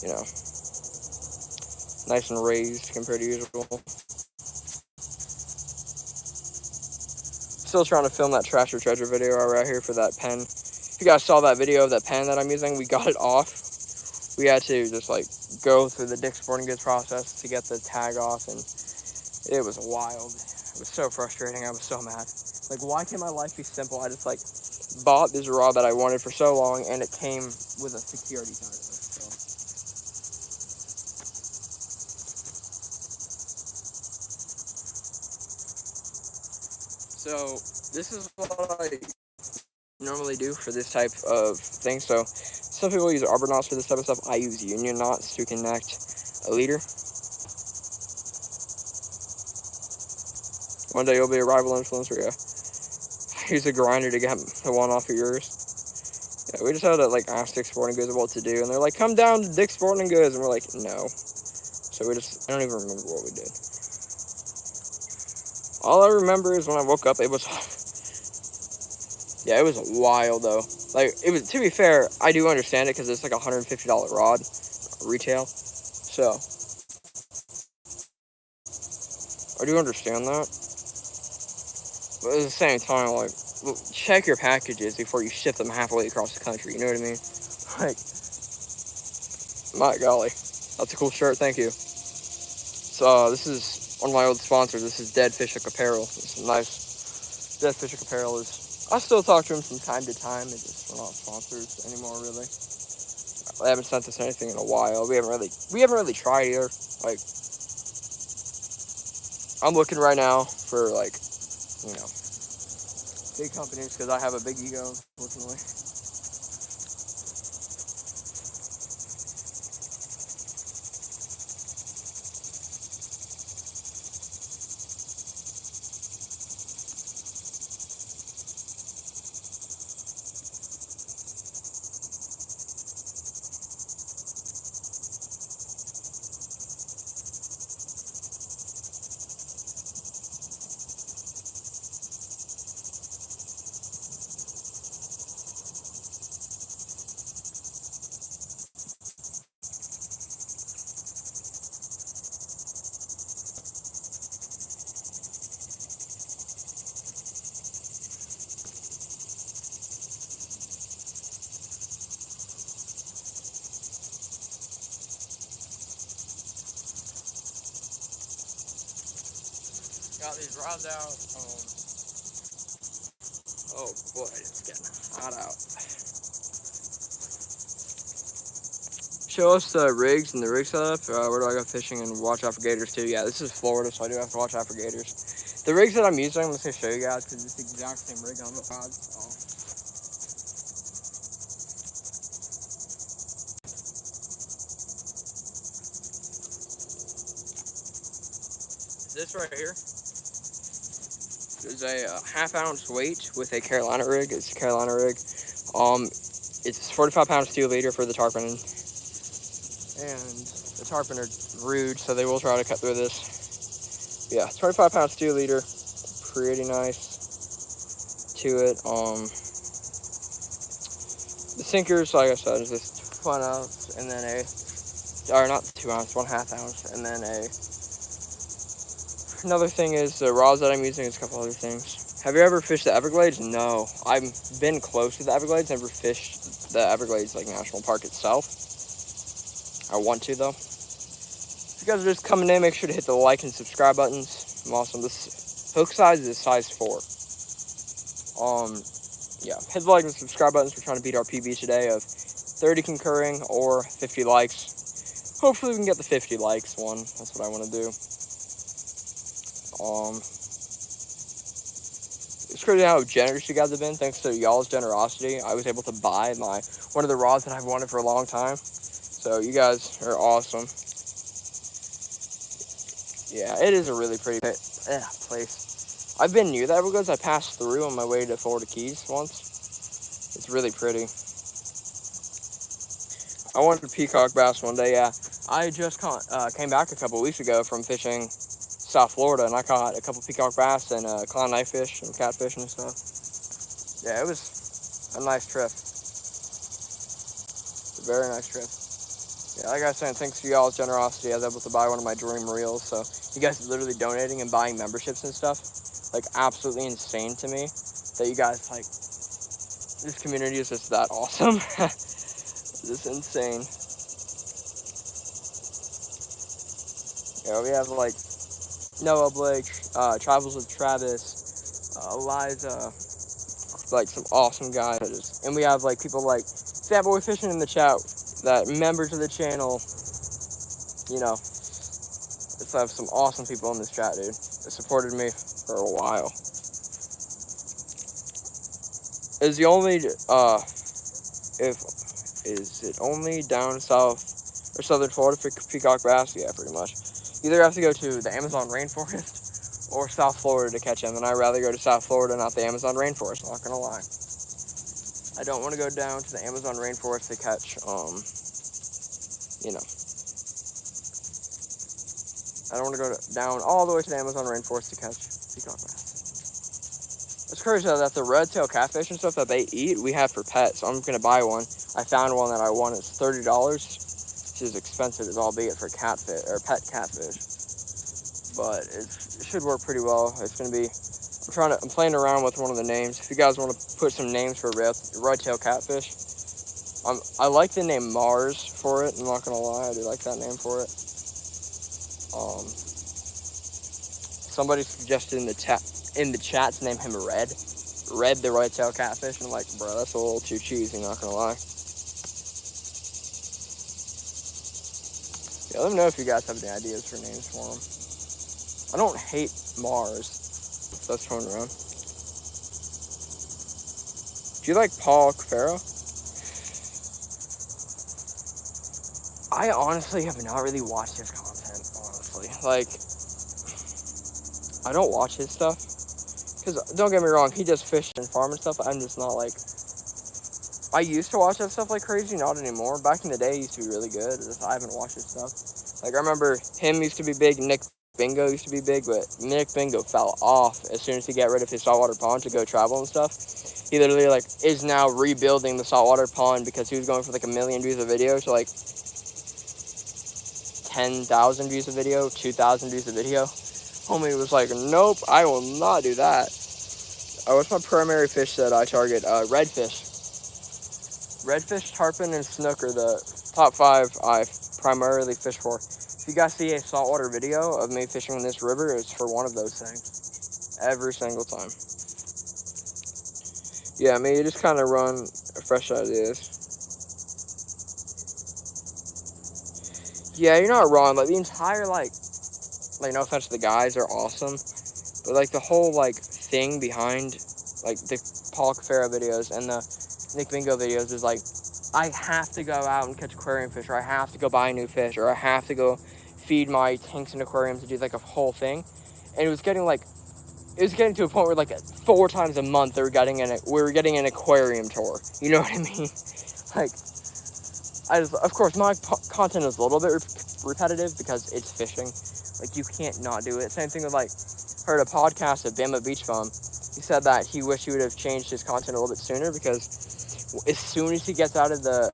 you know, nice and raised compared to usual. Still trying to film that Trash or Treasure video right here for that pen. If you guys saw that video of that pen that I'm using, we got it off. We had to just, like, go through the Dick's Sporting Goods process to get the tag off, and it was wild. It was so frustrating. I was so mad. Like, why can't my life be simple? I just, like, bought this rod that I wanted for so long, and it came with a security tag. So this is what I normally do for this type of thing. So some people use arbor knots for this type of stuff. I use union knots to connect a leader. One day you'll be a rival influencer, yeah. I use a grinder to get the one off of yours. Yeah, we just had to, like, ask Dick's Sporting Goods what to do, and they're like, come down to Dick's Sporting Goods, and we're like, no. So I don't even remember what we did. All I remember is when I woke up, it was, yeah, it was wild, though. Like, it was, to be fair, I do understand it, because it's like a $150 rod, retail, so, I do understand that. But at the same time, like, check your packages before you ship them halfway across the country, you know what I mean? Like, my golly, that's a cool shirt, thank you. So, this is one of my old sponsors. This is Dead Fish Apparel. It's nice. Dead Fish Apparel is, I still talk to them from time to time. It's just, we're not sponsors anymore, really. They haven't sent us anything in a while. We haven't really tried either. Like, I'm looking right now for, like, you know, big companies, because I have a big ego, unfortunately. got these rods out. Oh boy, it's getting hot out. Show us the rigs and the rig setup. Where do I go fishing and watch out for gators too? Yeah, this is Florida, so I do have to watch out for gators. The rigs that I'm using, I'm just gonna show you guys because it's the exact same rig on the rods. This right here is a half-ounce weight with a Carolina rig. It's a Carolina rig. It's 45 pound steel leader for the tarpon, and the tarpon are rude, so they will try to cut through this. Yeah, 25 pound steel leader, pretty nice to it. The sinkers, like I said, is this 1 ounce, and then or not 2 ounce, 1/2 ounce, and then another thing is the rods that I'm using is a couple other things. Have you ever fished the Everglades? No. I've been close to the Everglades, never fished the Everglades, like National Park itself. I want to, though. If you guys are just coming in, make sure to hit the like and subscribe buttons. I'm awesome. This hook size is size 4. Yeah, hit the like and subscribe buttons. We're trying to beat our PB today of 30 concurring or 50 likes. Hopefully we can get the 50 likes one. That's what I want to do. It's crazy how generous you guys have been. Thanks to y'all's generosity, I was able to buy one of the rods that I've wanted for a long time. So you guys are awesome. Yeah, it is a really pretty place. I've been near that because I passed through on my way to Florida Keys once. It's really pretty. I wanted a peacock bass one day. Yeah, I just came back a couple weeks ago from fishing South Florida, and I caught a couple peacock bass and clown knifefish and catfish and stuff. Yeah, it was a nice trip. A very nice trip. Yeah, like I was saying, thanks to y'all's generosity, I was able to buy one of my dream reels. So you guys are literally donating and buying memberships and stuff. Like, absolutely insane to me that you guys, like, this community is just that awesome. It's insane. Yeah, we have, like, Noah Blake, Travels with Travis, Eliza, like, some awesome guys. And we have, like, people like Fat Boy Fishing in the chat, that members of the channel, you know. Let's have some awesome people in this chat, dude. That supported me for a while. Is it only down south or southern Florida for peacock bass? Yeah, pretty much. You either have to go to the Amazon rainforest or South Florida to catch them, and I'd rather go to South Florida, not the Amazon rainforest, I'm not gonna lie. I don't want to go down to the Amazon rainforest to catch, you know. I don't want to go down all the way to the Amazon rainforest to catch peacock bass. It's crazy that the red-tailed catfish and stuff that they eat, we have for pets. So I'm going to buy one. I found one that I want. It's $30. Which is expensive as albeit for catfish or pet catfish. But it should work pretty well. It's going to be, I'm playing around with one of the names. If you guys want to put some names for red-tailed catfish, I like the name Mars for it. I'm not going to lie. I do like that name for it. Somebody suggested in the chat to name him Red the red-tailed catfish, and I'm like, bro, that's a little too cheesy, not gonna lie. Yeah, let me know if you guys have any ideas for names for him. I don't hate Mars. That's going around. Do you like Paul Cafaro? I honestly have not really watched his content, honestly. Like, I don't watch his stuff. Because, don't get me wrong, he does fish and farm and stuff. I'm just not, like... I used to watch that stuff like crazy, not anymore. Back in the day, he used to be really good. I haven't watched his stuff. Like, I remember him used to be big, Nick Bingo used to be big, but Nick Bingo fell off as soon as he got rid of his saltwater pond to go travel and stuff. He literally, like, is now rebuilding the saltwater pond because he was going for, like, 1 million views a video to, like, 10,000 views a video, 2,000 views a video. Homie was like, nope, I will not do that. What's my primary fish that I target? Redfish. Redfish, tarpon, and snook are the top 5 I primarily fish for. If you guys see a saltwater video of me fishing in this river, it's for one of those things. Every single time. Yeah, I mean, you just kind of run fresh ideas. Yeah, you're not wrong. Like, the entire, like, no offense to the guys, are awesome. But, like, the whole, like, thing behind, like, the Paul Cafaro videos and the Nick Bingo videos is, like, I have to go out and catch aquarium fish, or I have to go buy new fish, or I have to go feed my tanks and aquariums and do, like, a whole thing. And it was getting, to a point where, like, 4 times a month we were getting an aquarium tour. You know what I mean? Like, of course, my content is a little bit repetitive because it's fishing. Like, you can't not do it. Same thing with, like, heard a podcast of Bama Beach Bum. He said that he wished he would have changed his content a little bit sooner because as soon as he gets out of the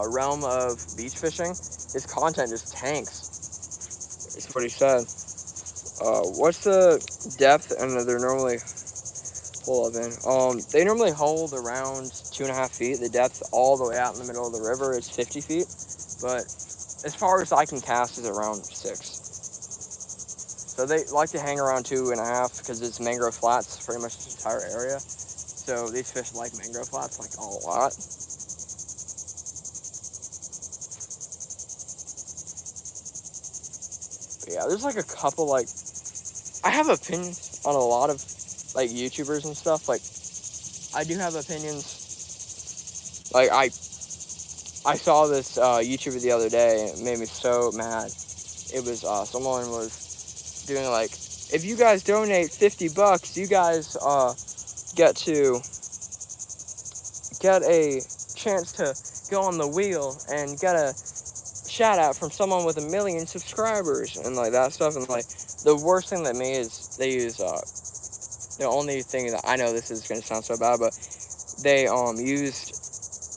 realm of beach fishing, his content just tanks. That's what he said. What's the depth? And they're normally full of in. They normally hold around 2.5 feet. The depth all the way out in the middle of the river is 50 feet. But as far as I can cast is around 6. So they like to hang around 2.5 because it's mangrove flats, pretty much the entire area. So these fish like mangrove flats like a lot. But yeah, there's like a couple, like, I have opinions on a lot of, like, YouTubers and stuff. Like, I do have opinions. Like, I saw this YouTuber the other day, and it made me so mad. It was, someone was doing, like, if you guys donate $50, you guys, get a chance to go on the wheel and get a shout out from someone with 1 million subscribers and, like, that stuff. And, like, the worst thing that me is they use, the only thing that I know, this is going to sound so bad, but they, used,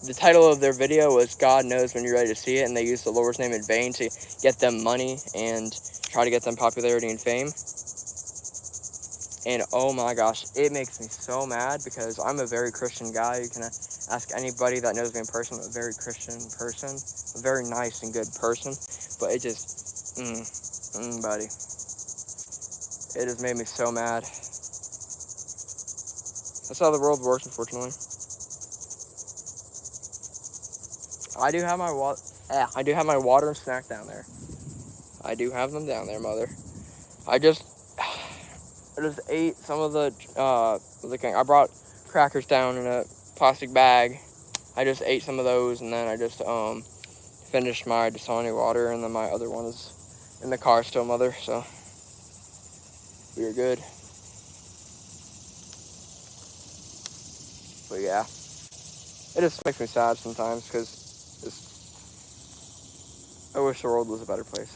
the title of their video was God Knows When You're Ready to See It, and they used the Lord's name in vain to get them money and try to get them popularity and fame. And oh my gosh, it makes me so mad because I'm a very Christian guy. You can ask anybody that knows me in person. I'm a very Christian person, a very nice and good person. But it just, buddy, it has made me so mad. That's how the world works, unfortunately. I do have my water and snack down there. I do have them down there, mother. I just ate some of the I brought crackers down in a plastic bag. I just ate some of those, and then I just finished my Dasani water, and then my other one is in the car still, mother. So we are good. But yeah, it just makes me sad sometimes because I wish the world was a better place.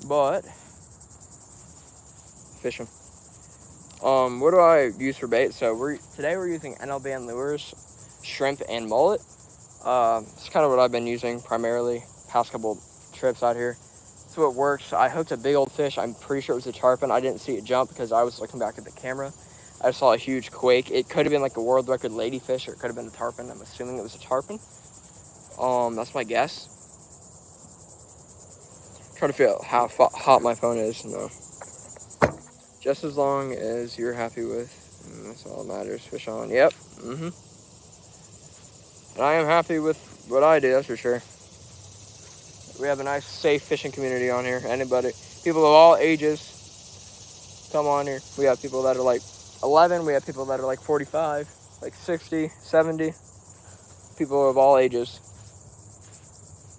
But fishing. What do I use for bait? So today we're using NLBN lures, shrimp, and mullet. It's kind of what I've been using primarily past couple trips out here. So it works. I hooked a big old fish. I'm pretty sure it was a tarpon. I didn't see it jump because I was looking back at the camera. I saw a huge quake. It could have been like a world record ladyfish, or it could have been a tarpon. I'm assuming it was a tarpon. That's my guess. Try to figure out how hot my phone is. No. Just as long as you're happy with, that's all that matters. Fish on. Yep. And I am happy with what I do, that's for sure. We have a nice, safe fishing community on here. People of all ages, come on here. We have people that are like 11. We have people that are like 45, like 60, 70. People of all ages.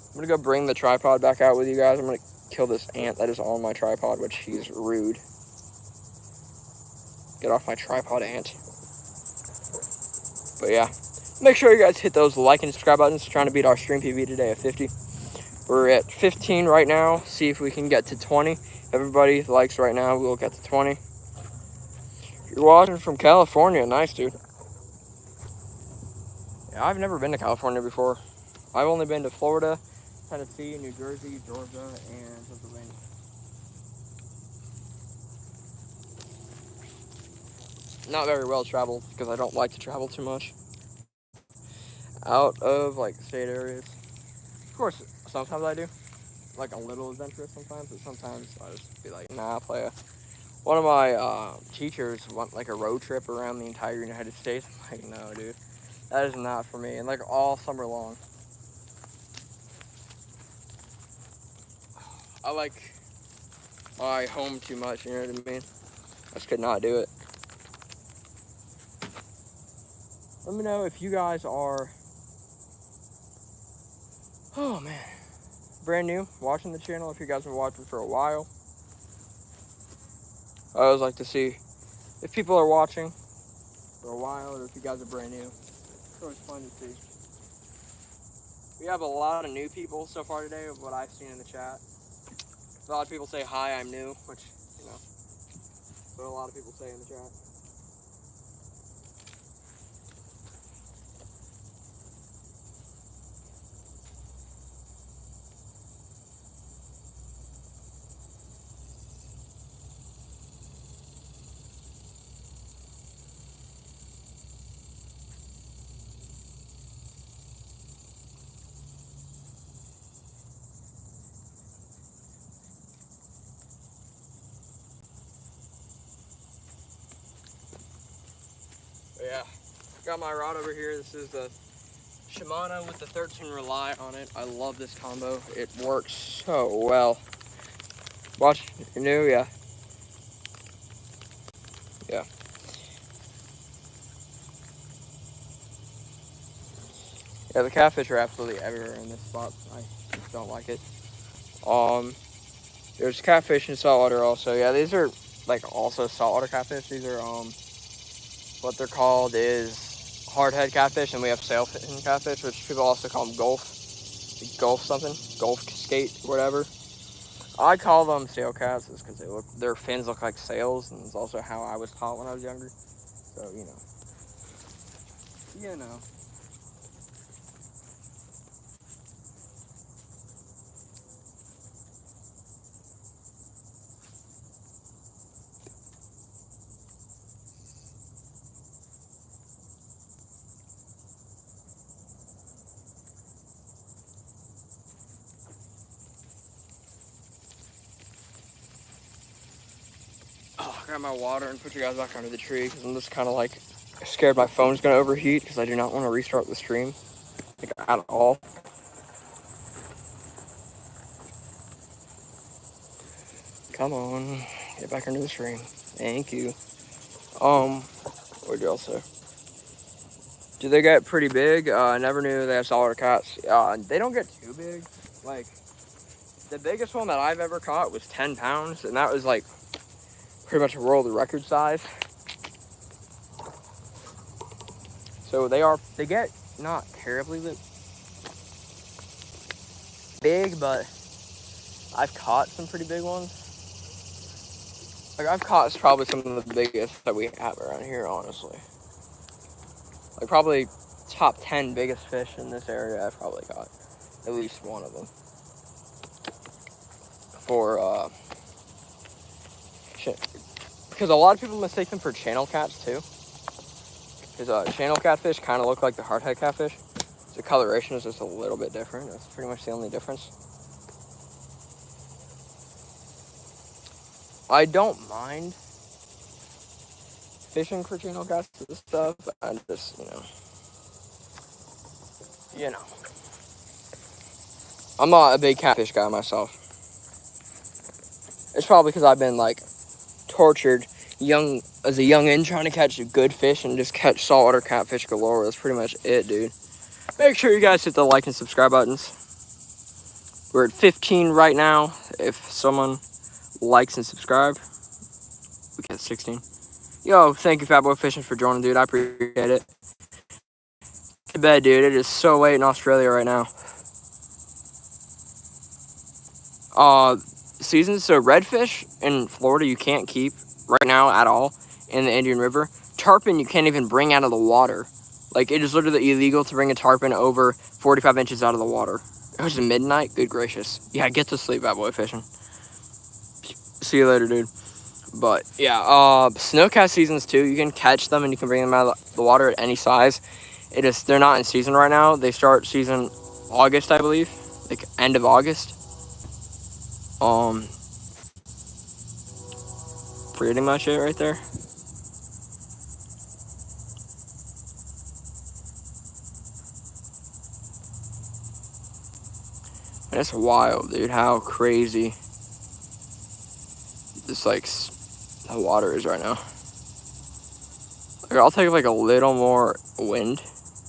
I'm going to go bring the tripod back out with you guys. I'm going to kill this ant that is on my tripod, which he's rude. Get off my tripod, ant. But yeah, make sure you guys hit those like and subscribe buttons. Trying to beat our stream PV today at 50. We're at 15 right now. See if we can get to 20. If everybody likes right now, we'll get to 20. You're watching from California. Nice, dude. Yeah, I've never been to California before. I've only been to Florida, Tennessee, New Jersey, Georgia, and Pennsylvania. not very well traveled because I don't like to travel too much out of like state areas. Of course, sometimes I do, like a little adventurous sometimes, but sometimes I just be like, nah, playa. One of my teachers want like a road trip around the entire United States. I'm like, no, dude, that is not for me. And like all summer long, I like my home too much. You know what I mean? I just could not do it. Let me know if you guys are, oh man, brand new watching the channel. If you guys have been watching for a while, I always like to see if people are watching for a while or if you guys are brand new. It's always fun to see. We have a lot of new people so far today of what I've seen in the chat. A lot of people say, hi, I'm new, which, you know, what a lot of people say in the chat. But yeah, got my rod over here. This is the Shimano with the 13 Rely on it. I love this combo. It works so well. Watch, you're new, yeah. Yeah. Yeah, the catfish are absolutely everywhere in this spot. I just don't like it. There's catfish in saltwater also. Yeah, these are like also saltwater catfish. These are what they're called is hardhead catfish, and we have sailfin catfish, which people also call them Gulf something, Gulf skate, whatever. I call them sail cats because their fins look like sails, and it's also how I was taught when I was younger. So you know. Oh, I got my water and put you guys back under the tree because I'm just kind of like scared my phone's gonna overheat because I do not want to restart the stream like at all. Come on, get back under the stream. Thank you. What y'all say? Do they get pretty big? I never knew they have saltwater cats. They don't get too big. Like, the biggest one that I've ever caught was 10 pounds, and that was like pretty much a world record size. So they get not terribly big, but I've caught some pretty big ones. Like, I've caught probably some of the biggest that we have around here, honestly. Like, probably top 10 biggest fish in this area I've probably caught. At least one of them. For, because a lot of people mistake them for channel cats, too. Because channel catfish kind of look like the hardhead catfish. The coloration is just a little bit different. That's pretty much the only difference. I don't mind fishing for channel cats and stuff. I just, I'm not a big catfish guy myself. It's probably because I've been like tortured as a youngin' trying to catch good fish and just catch saltwater catfish galore. That's pretty much it, dude. Make sure you guys hit the like and subscribe buttons. We're at 15 right now. If someone likes and subscribe, we get 16. Yo, thank you, Fatboy Fishing, for joining, dude. I appreciate it. To bed, dude. It is so late in Australia right now. Seasons, so redfish in Florida you can't keep right now at all in the Indian River. Tarpon you can't even bring out of the water. Like, it is literally illegal to bring a tarpon over 45 inches out of the water. It was midnight. Good gracious. Yeah, get to sleep, Fatboy Fishing. See you later, dude. But yeah, snowcat seasons too. You can catch them and you can bring them out of the water at any size. They're not in season right now. They start season August, I believe, like end of August. Um, Pretty much it right there. And it's wild, dude. How crazy this the water is right now. Like, I'll take like a little more wind.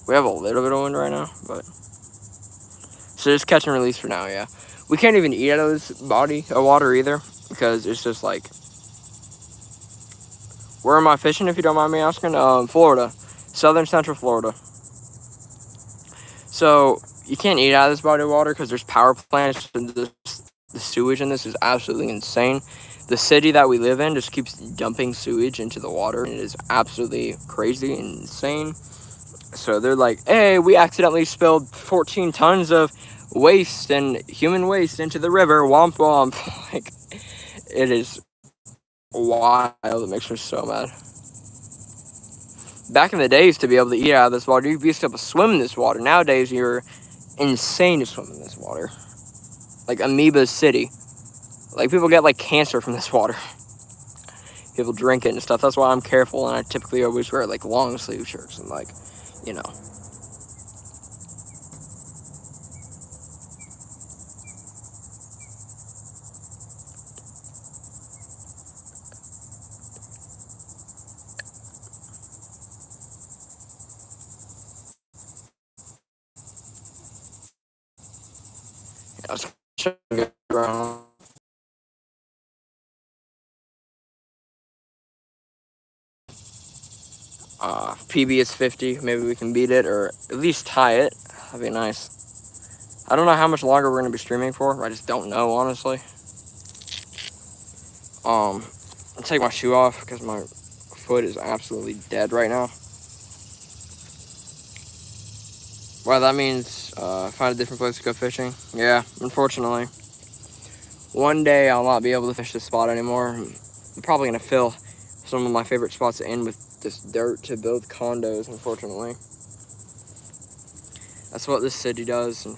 We have a little bit of wind right now, but so just catch and release for now. Yeah, we can't even eat out of this body of water either because it's just like. Where am I fishing, if you don't mind me asking? Florida, southern central Florida. So you can't eat out of this body of water because there's power plants and the sewage in this is absolutely insane. The city that we live in just keeps dumping sewage into the water, and it is absolutely crazy and insane. So they're like, hey, we accidentally spilled 14 tons of waste and human waste into the river. Womp womp. Like, it is wild. It makes me so mad. Back in the days, to be able to eat out of this water, you used to be able to swim in this water. Nowadays, you're insane to swim in this water. Like Amoeba City. Like, people get like cancer from this water. People drink it and stuff. That's why I'm careful, and I typically always wear like long sleeve shirts and like, you know. I was trying to get around. PB is 50. Maybe we can beat it or at least tie it. That'd be nice. I don't know how much longer we're gonna be streaming for. I just don't know, honestly. I'll take my shoe off because my foot is absolutely dead right now. Well, that means find a different place to go fishing. Yeah, unfortunately. One day I'll not be able to fish this spot anymore. I'm probably gonna fill some of my favorite spots in with this dirt to build condos, unfortunately. That's what this city does. And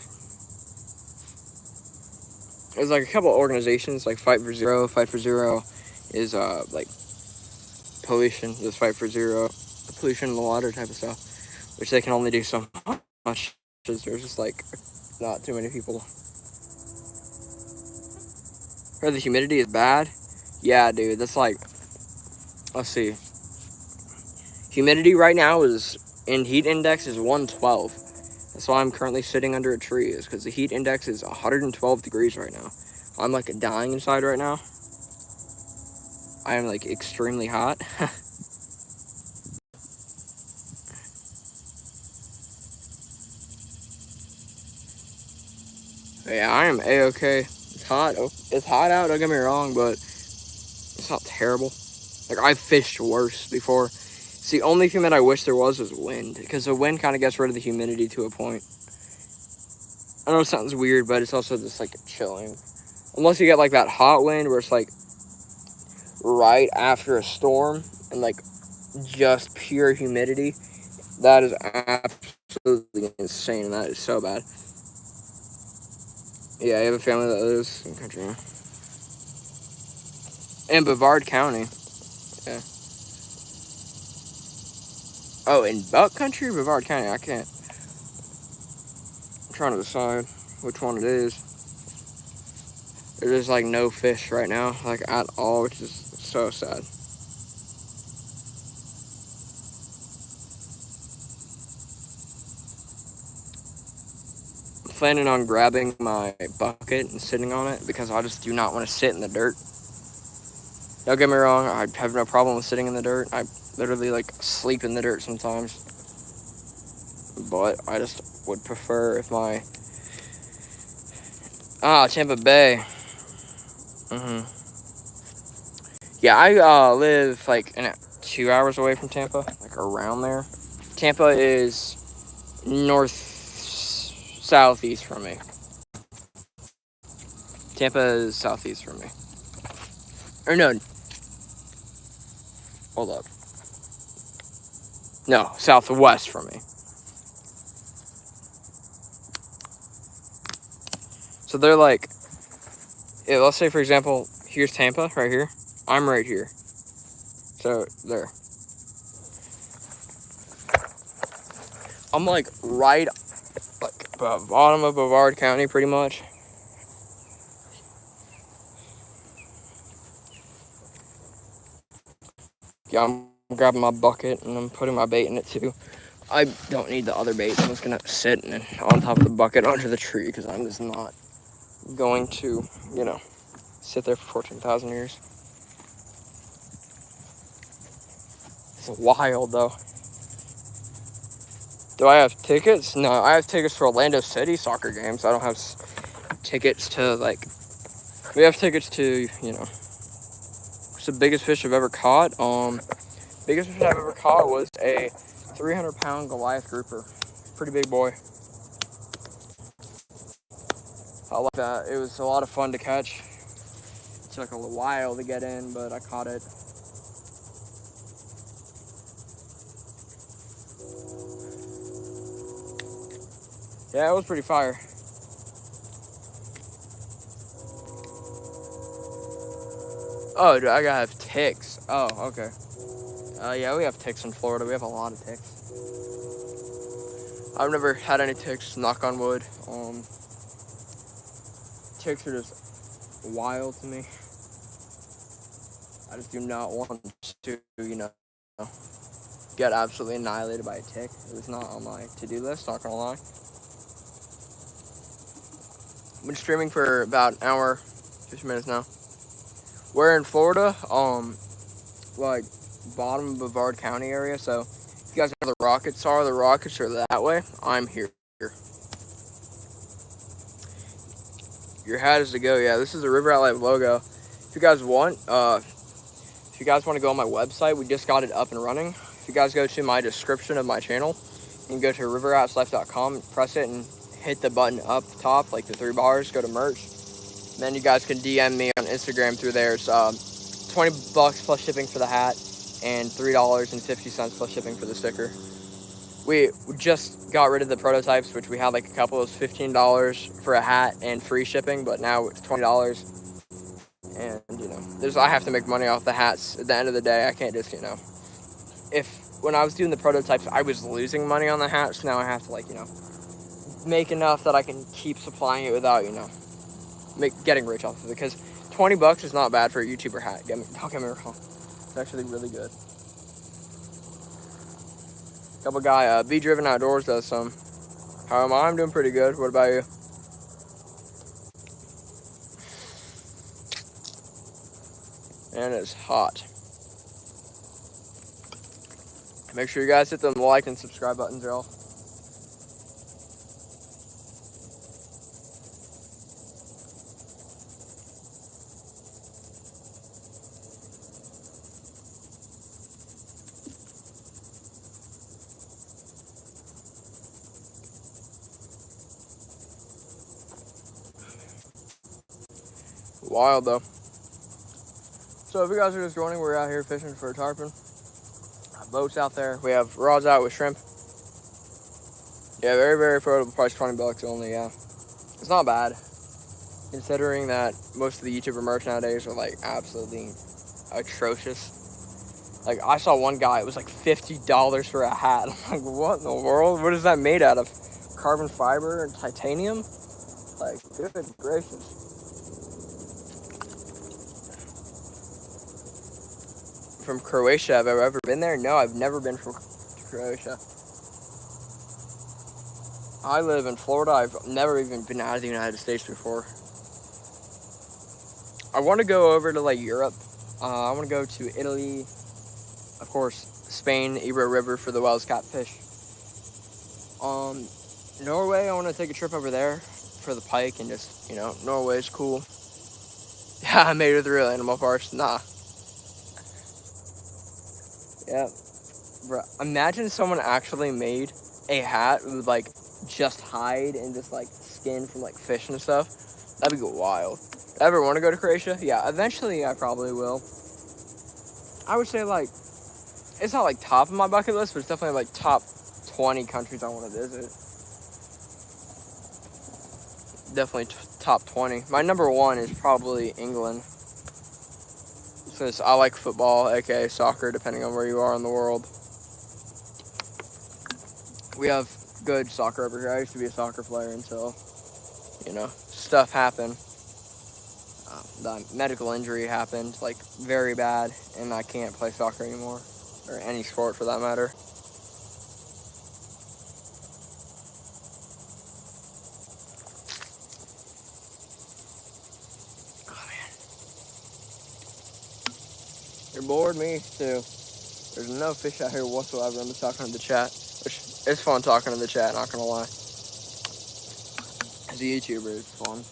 there's like a couple organizations like Fight for Zero. Fight for Zero is like pollution. This Fight for Zero, pollution in the water type of stuff, which they can only do so much. There's just like not too many people. Or the humidity is bad. Yeah, dude, that's like, let's see. Humidity right now is in heat index is 112. That's why I'm currently sitting under a tree, is because the heat index is 112 degrees right now. I'm like dying inside right now. I am like extremely hot. Yeah, I am a-okay. It's hot. It's hot out, don't get me wrong, but it's not terrible. Like, I've fished worse before. It's the only thing that I wish there was wind, because the wind kind of gets rid of the humidity to a point. I know it sounds weird, but it's also just like chilling. Unless you get like that hot wind where it's like right after a storm and like just pure humidity. That is absolutely insane, and that is so bad. Yeah, I have a family that lives in country. In Brevard County. Yeah. Oh, in Buck Country or Brevard County? I can't. I'm trying to decide which one it is. There's like no fish right now, like at all, which is so sad. I'm planning on grabbing my bucket and sitting on it because I just do not want to sit in the dirt. Don't get me wrong, I have no problem with sitting in the dirt. I literally like sleep in the dirt sometimes. But I just would prefer if my... Tampa Bay. Yeah, I live like 2 hours away from Tampa, like around there. Tampa is southeast from me. Tampa is southeast from me. Or no, hold up. No, southwest from me. So they're like, yeah, let's say for example, here's Tampa right here. I'm right here. So there. I'm like right like bottom of Brevard County pretty much. Yeah, I'm grabbing my bucket and I'm putting my bait in it too. I don't need the other bait. I'm just gonna sit on top of the bucket under the tree because I'm just not going to, sit there for 14,000 years. It's wild though. Do I have tickets? No, I have tickets for Orlando City soccer games. I don't have tickets to we have tickets to, what's the biggest fish I've ever caught? Biggest fish I've ever caught was a 300-pound Goliath grouper. Pretty big boy. I like that. It was a lot of fun to catch. It took a while to get in, but I caught it. Yeah, it was pretty fire. Oh, dude, I gotta have ticks. Oh, okay. Yeah, we have ticks in Florida. We have a lot of ticks. I've never had any ticks, knock on wood. Ticks are just wild to me. I just do not want to, get absolutely annihilated by a tick. It was not on my to-do list, not gonna lie. I've been streaming for about an hour, 50 minutes now. We're in Florida, like bottom of Brevard County area, so if you guys know where the Rockets are that way. I'm here. Your hat is to go. Yeah, this is a River Out Live logo. If you guys want to go on my website, we just got it up and running. If you guys go to my description of my channel, you can go to riveroutslife.com, press it, and hit the button up top, like the 3 bars, go to merch. And then you guys can DM me on Instagram through there. It's $20 plus shipping for the hat and $3.50 plus shipping for the sticker. We just got rid of the prototypes, which we had like a couple. It was $15 for a hat and free shipping, but now it's $20. And I have to make money off the hats at the end of the day. I can't just when I was doing the prototypes, I was losing money on the hats. Now I have to make enough that I can keep supplying it without getting rich off of it. Because $20 is not bad for a YouTuber hat. Don't get me wrong. It's actually really good. Couple guy, Be Driven Outdoors does some. How am I? I'm doing pretty good. What about you? And it's hot. Make sure you guys hit the like and subscribe buttons, y'all. Wild though. So if you guys are just joining, we're out here fishing for a tarpon. Boats out there. We have rods out with shrimp. Yeah, very, very affordable price, $20 only. Yeah, it's not bad considering that most of the YouTuber merch nowadays are like absolutely atrocious. Like I saw one guy, it was like $50 for a hat. I'm like, what in the world? What is that made out of? Carbon fiber and titanium? Like, good gracious. From Croatia, have I ever been there? No, I've never been from Croatia. I live in Florida. I've never even been out of the United States before. I want to go over to like Europe. I want to go to Italy, of course, Spain, Ebro River for the Wells catfish. Norway, I want to take a trip over there for the pike and just, Norway's cool. Yeah, I made it with real animal parts. Nah. Yeah. Bro, imagine someone actually made a hat with like just hide and just like skin from like fish and stuff. That'd be wild. Ever want to go to Croatia? Yeah, eventually I probably will. I would say like it's not like top of my bucket list, but it's definitely like top 20 countries I want to visit. Definitely top 20. My number one is probably England, since I like football, aka soccer, depending on where you are in the world. We have good soccer over here. I used to be a soccer player until, stuff happened. The medical injury happened, like, very bad, and I can't play soccer anymore, or any sport for that matter. Oh, man. You're bored? Me, too. There's no fish out here whatsoever. I'm just talking to the chat, which it's fun talking to the chat, not gonna lie. As a YouTuber, it's fun.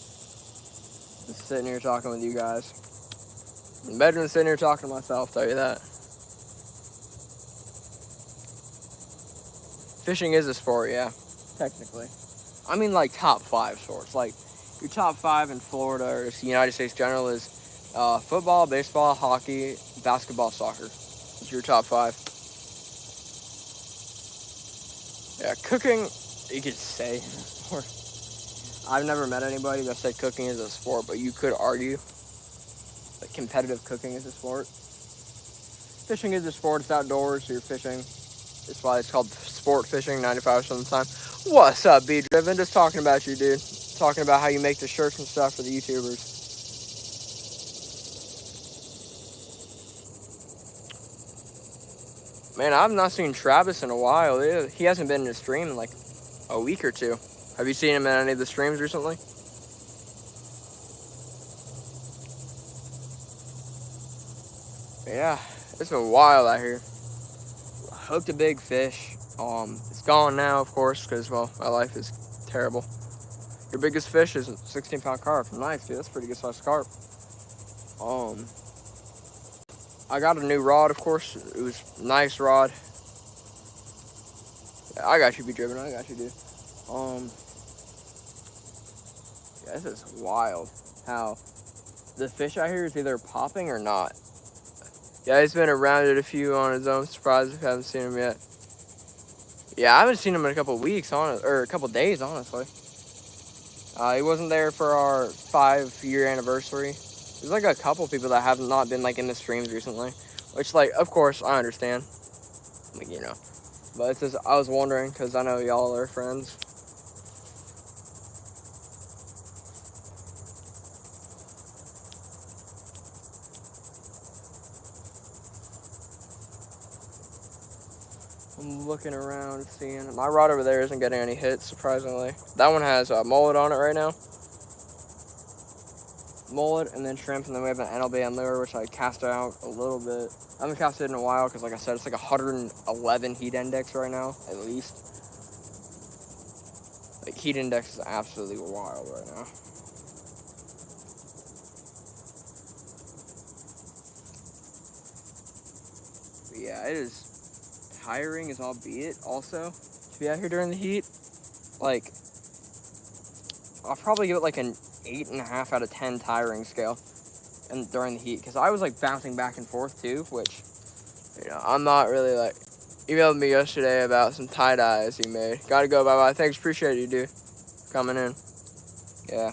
Just sitting here talking with you guys. It's better than sitting here talking to myself, tell you that. Fishing is a sport, yeah, technically. I mean, like, top 5 sports. Like, your top 5 in Florida or the United States general is football, baseball, hockey, basketball, soccer. It's your top 5. Yeah, cooking, you could say, is a sport. I've never met anybody that said cooking is a sport, but you could argue that competitive cooking is a sport. Fishing is a sport. It's outdoors, so you're fishing. That's why it's called sport fishing 95% of the time. What's up, B-Driven? Just talking about you, dude. Talking about how you make the shirts and stuff for the YouTubers. Man, I've not seen Travis in a while. He hasn't been in a stream in like a week or two. Have you seen him in any of the streams recently? Yeah, it's been wild out here. I hooked a big fish. It's gone now, of course, because, well, my life is terrible. Your biggest fish is a 16-pound carp. Nice, dude. That's a pretty good sized carp. I got a new rod, of course. It was a nice rod. Yeah, I got you, B-Driven. I got you, dude. Yeah, this is wild how the fish out here is either popping or not. Yeah, he's been around it a few on his own. Surprised if you haven't seen him yet. Yeah, I haven't seen him in a couple weeks, or a couple days, honestly. He wasn't there for our 5-year anniversary. There's like a couple people that have not been like in the streams recently, which, like, of course I understand. Like, but it's just, I was wondering because I know y'all are friends. I'm looking around, seeing my rod over there isn't getting any hits, surprisingly. That one has a mullet on it right now. Mullet and then shrimp, and then we have an NLB and lure, which I cast out a little bit. I haven't cast it in a while because, like I said, it's like 111 heat index right now, at least. Like, heat index is absolutely wild right now. But yeah, it is tiring as all be it, also, to be out here during the heat. Like, I'll probably give it like an 8.5 out of 10 tiring scale and during the heat, because I was like bouncing back and forth too, which, I'm not really like. Emailed me yesterday about some tie-dyes he made. Gotta go, bye-bye. Thanks, appreciate you, dude, coming in. Yeah.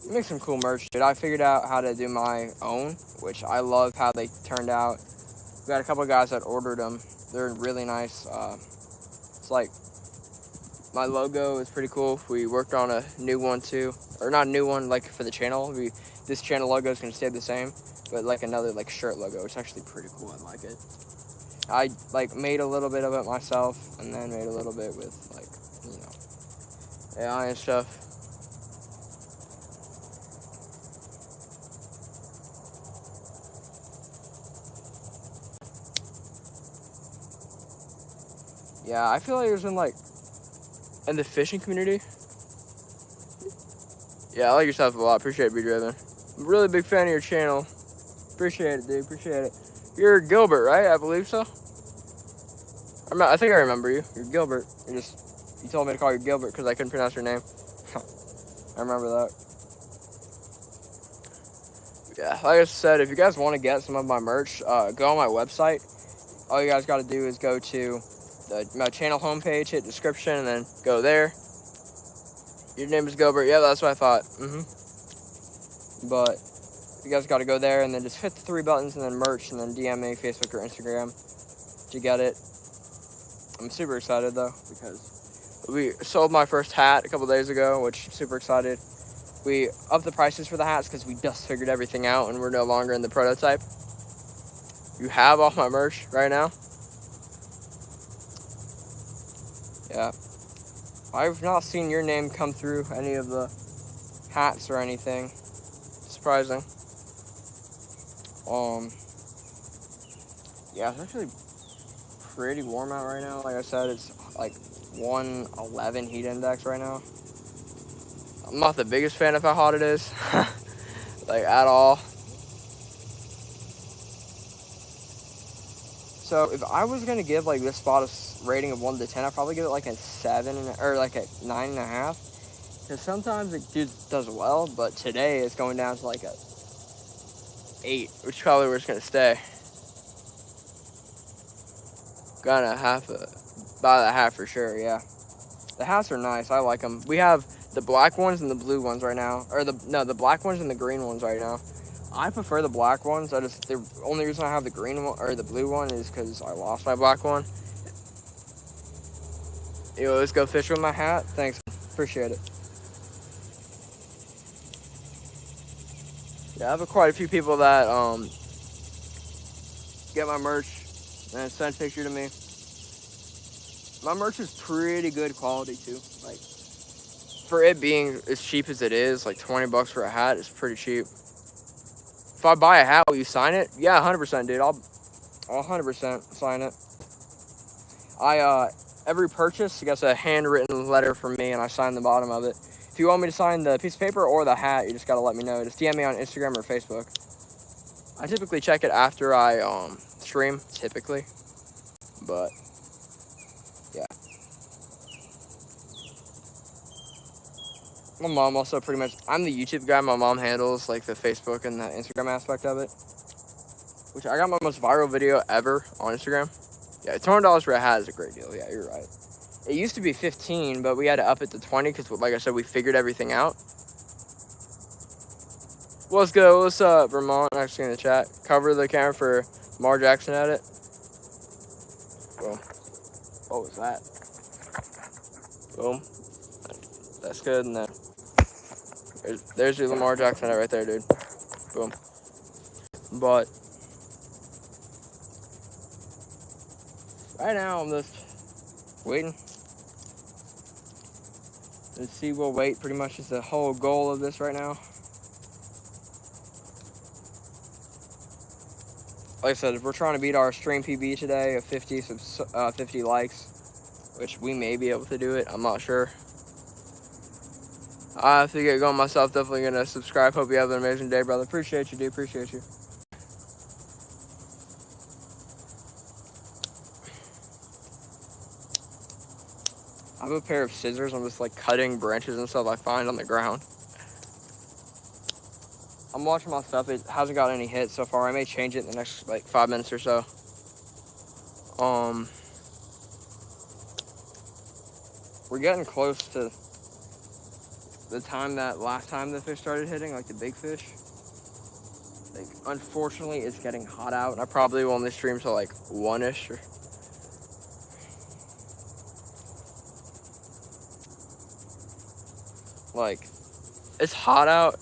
You make some cool merch, dude. I figured out how to do my own, which I love how they turned out. We got a couple of guys that ordered them. They're really nice. It's like, my logo is pretty cool. We worked on a new one too, or not a new one, like for the channel. This channel logo is gonna stay the same, but like another like shirt logo. It's actually pretty cool. I like it. I like made a little bit of it myself, and then made a little bit with like AI and stuff. Yeah, I feel like there's been like in the fishing community. Yeah, I like yourself a lot. Appreciate it, B-Driven. I'm a really big fan of your channel. Appreciate it, dude. Appreciate it. You're Gilbert, right? I believe so. I think I remember you. You're Gilbert. You told me to call you Gilbert because I couldn't pronounce your name. I remember that. Yeah, like I said, if you guys want to get some of my merch, go on my website. all you guys got to do is go to my channel homepage, hit description, and then go there. Your name is Gilbert. Yeah, that's what I thought. But you guys got to go there and then just hit the 3 buttons and then merch and then DM me, Facebook or Instagram to get it. I'm super excited though because we sold my first hat a couple days ago, which I'm super excited. We upped the prices for the hats because we just figured everything out and we're no longer in the prototype. You have all my merch right now. Yeah. I've not seen your name come through any of the hats or anything. Surprising. Yeah, it's actually pretty warm out right now. Like I said, it's like 111 heat index right now. I'm not the biggest fan of how hot it is, like at all. So if I was gonna give like this spot a rating of 1 to 10, I'd probably give it like a 7 or like a 9.5. Because sometimes it does well, but today it's going down to like a 8, which is probably where it's gonna stay. Gonna have a buy the hat for sure. Yeah, the hats are nice. I like them. We have the black ones and the blue ones right now, or the black ones and the green ones right now. I prefer the black ones. The only reason I have the green one or the blue one is because I lost my black one. Yo, let's go fish with my hat. Thanks, appreciate it. Yeah, I have quite a few people that get my merch and send a picture to me. My merch is pretty good quality too. Like for it being as cheap as it is, like 20 bucks for a hat is pretty cheap. If I buy a hat, will you sign it? Yeah, 100%, dude. I'll 100% sign it. Every purchase gets a handwritten letter from me, and I sign the bottom of it. If you want me to sign the piece of paper or the hat, you just gotta let me know. Just DM me on Instagram or Facebook. I typically check it after I stream, typically, but yeah. My mom also pretty much, I'm the YouTube guy. My mom handles like the Facebook and the Instagram aspect of it, which I got my most viral video ever on Instagram. Yeah, $200 for a hat is a great deal. Yeah, you're right. It used to be 15, but we had to up it to 20 because, like I said, we figured everything out. Let's go. What's up, Vermont? Actually in the chat. Cover the camera for Mar Jackson at it. Boom. What was that? Boom. That's good. And then there's your Lamar Jackson right there, dude. Boom. But right now I'm just waiting. The sea will wait pretty much is the whole goal of this right now. Like I said, if we're trying to beat our stream PB today of 50 likes, which we may be able to do it, I'm not sure. I have to get going myself. Definitely gonna subscribe. Hope you have an amazing day, brother. Appreciate you, dude. Appreciate you. I have a pair of scissors. I'm just like cutting branches and stuff I find on the ground. I'm watching my stuff. It hasn't got any hits so far. I may change it in the next like 5 minutes or so. We're getting close to the time that last time the fish started hitting, like the big fish. Like, unfortunately, it's getting hot out, and I probably will only stream till like 1-ish. Like, it's hot out.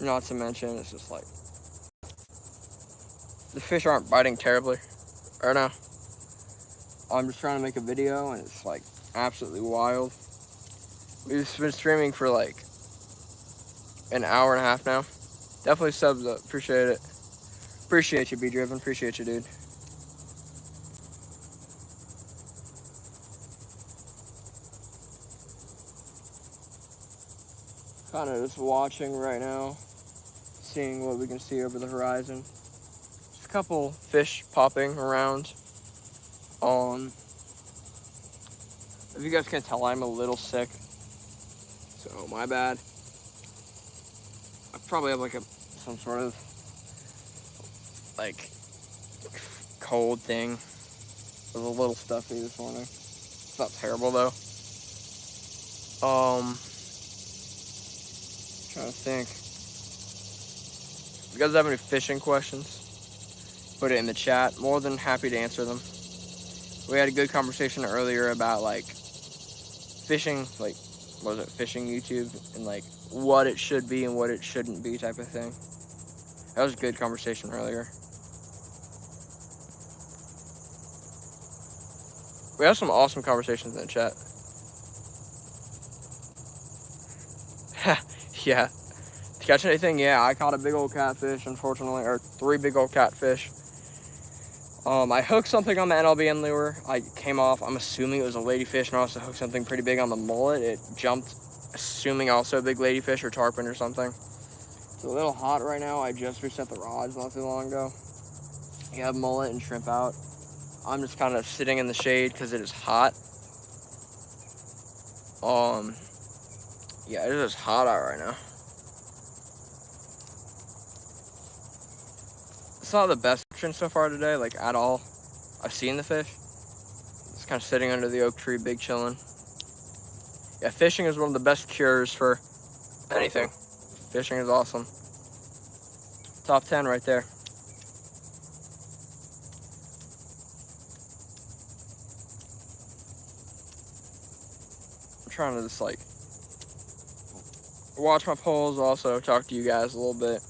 Not to mention, it's just like the fish aren't biting terribly right now. I'm just trying to make a video, and it's like absolutely wild. We've been streaming for like an hour and a half now. Definitely subs up. Appreciate it. Appreciate you, Be Driven. Appreciate you, dude. Kind of just watching right now, seeing what we can see over the horizon. Just a couple fish popping around. If you guys can tell, I'm a little sick, so my bad. I probably have like some sort of like cold thing. It was a little stuffy this morning. It's not terrible though. Trying to think. If you guys have any fishing questions, put it in the chat. More than happy to answer them. We had a good conversation earlier about like fishing, like what was it, fishing YouTube, and like what it should be and what it shouldn't be type of thing. That was a good conversation earlier. We have some awesome conversations in the chat. Yeah. To catch anything? Yeah, I caught a big old catfish, unfortunately, or 3 big old catfish. I hooked something on the NLBN lure. I came off. I'm assuming it was a ladyfish, and I also hooked something pretty big on the mullet. It jumped, assuming also a big ladyfish or tarpon or something. It's a little hot right now. I just reset the rods not too long ago. You have mullet and shrimp out. I'm just kind of sitting in the shade because it is hot. Yeah, it is hot out right now. It's not the best fishing so far today, like at all. I've seen the fish. It's kind of sitting under the oak tree, big chilling. Yeah, fishing is one of the best cures for anything. Fishing is awesome. Top 10 right there. I'm trying to just like watch my polls, also talk to you guys a little bit.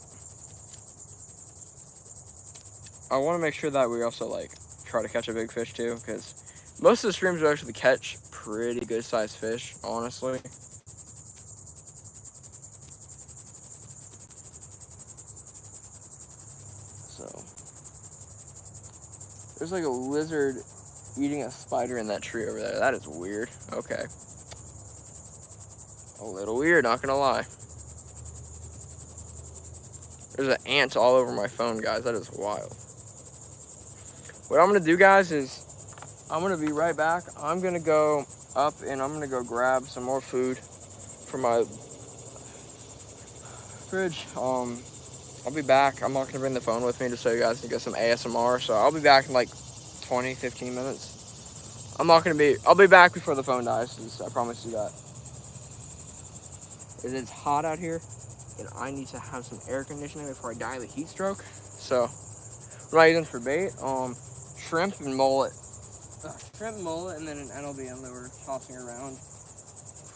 I want to make sure that we also like try to catch a big fish too, because most of the streams will actually catch pretty good sized fish, honestly. So there's like a lizard eating a spider in that tree over there. That is weird. Okay. A little weird, not gonna lie. There's an ant all over my phone, guys. That is wild. What I'm gonna do, guys, is I'm gonna be right back. I'm gonna go up and I'm gonna go grab some more food from my fridge. I'll be back. I'm not gonna bring the phone with me just so you guys can get some ASMR. So I'll be back in like 20, 15 minutes. I'll be back before the phone dies. I promise you that. It's hot out here, and I need to have some air conditioning before I die of the heat stroke. So, what am I using for bait? Shrimp and mullet. Shrimp, mullet, and then an NLBN that we're tossing around.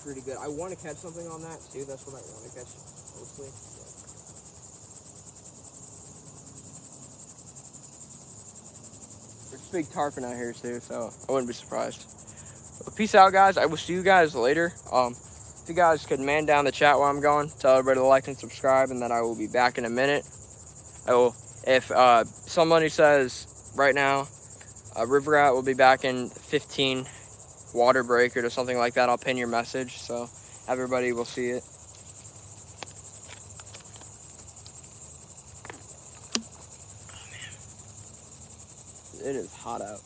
Pretty good. I want to catch something on that too. That's what I want to catch mostly. There's big tarpon out here too, so I wouldn't be surprised. Well, peace out, guys. I will see you guys later. If you guys could man down the chat while I'm gone, tell everybody to like and subscribe, and then I will be back in a minute. If somebody says right now, River Rat will be back in 15, water break or something like that, I'll pin your message so everybody will see it. Oh, man. It is hot out.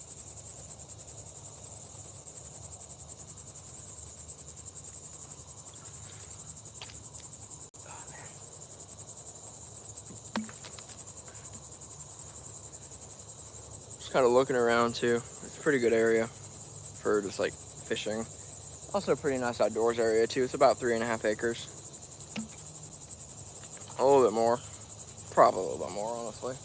Kind of looking around too. It's a pretty good area for just like fishing. Also a pretty nice outdoors area too. It's about 3.5 acres. A little bit more. Probably a little bit more, honestly.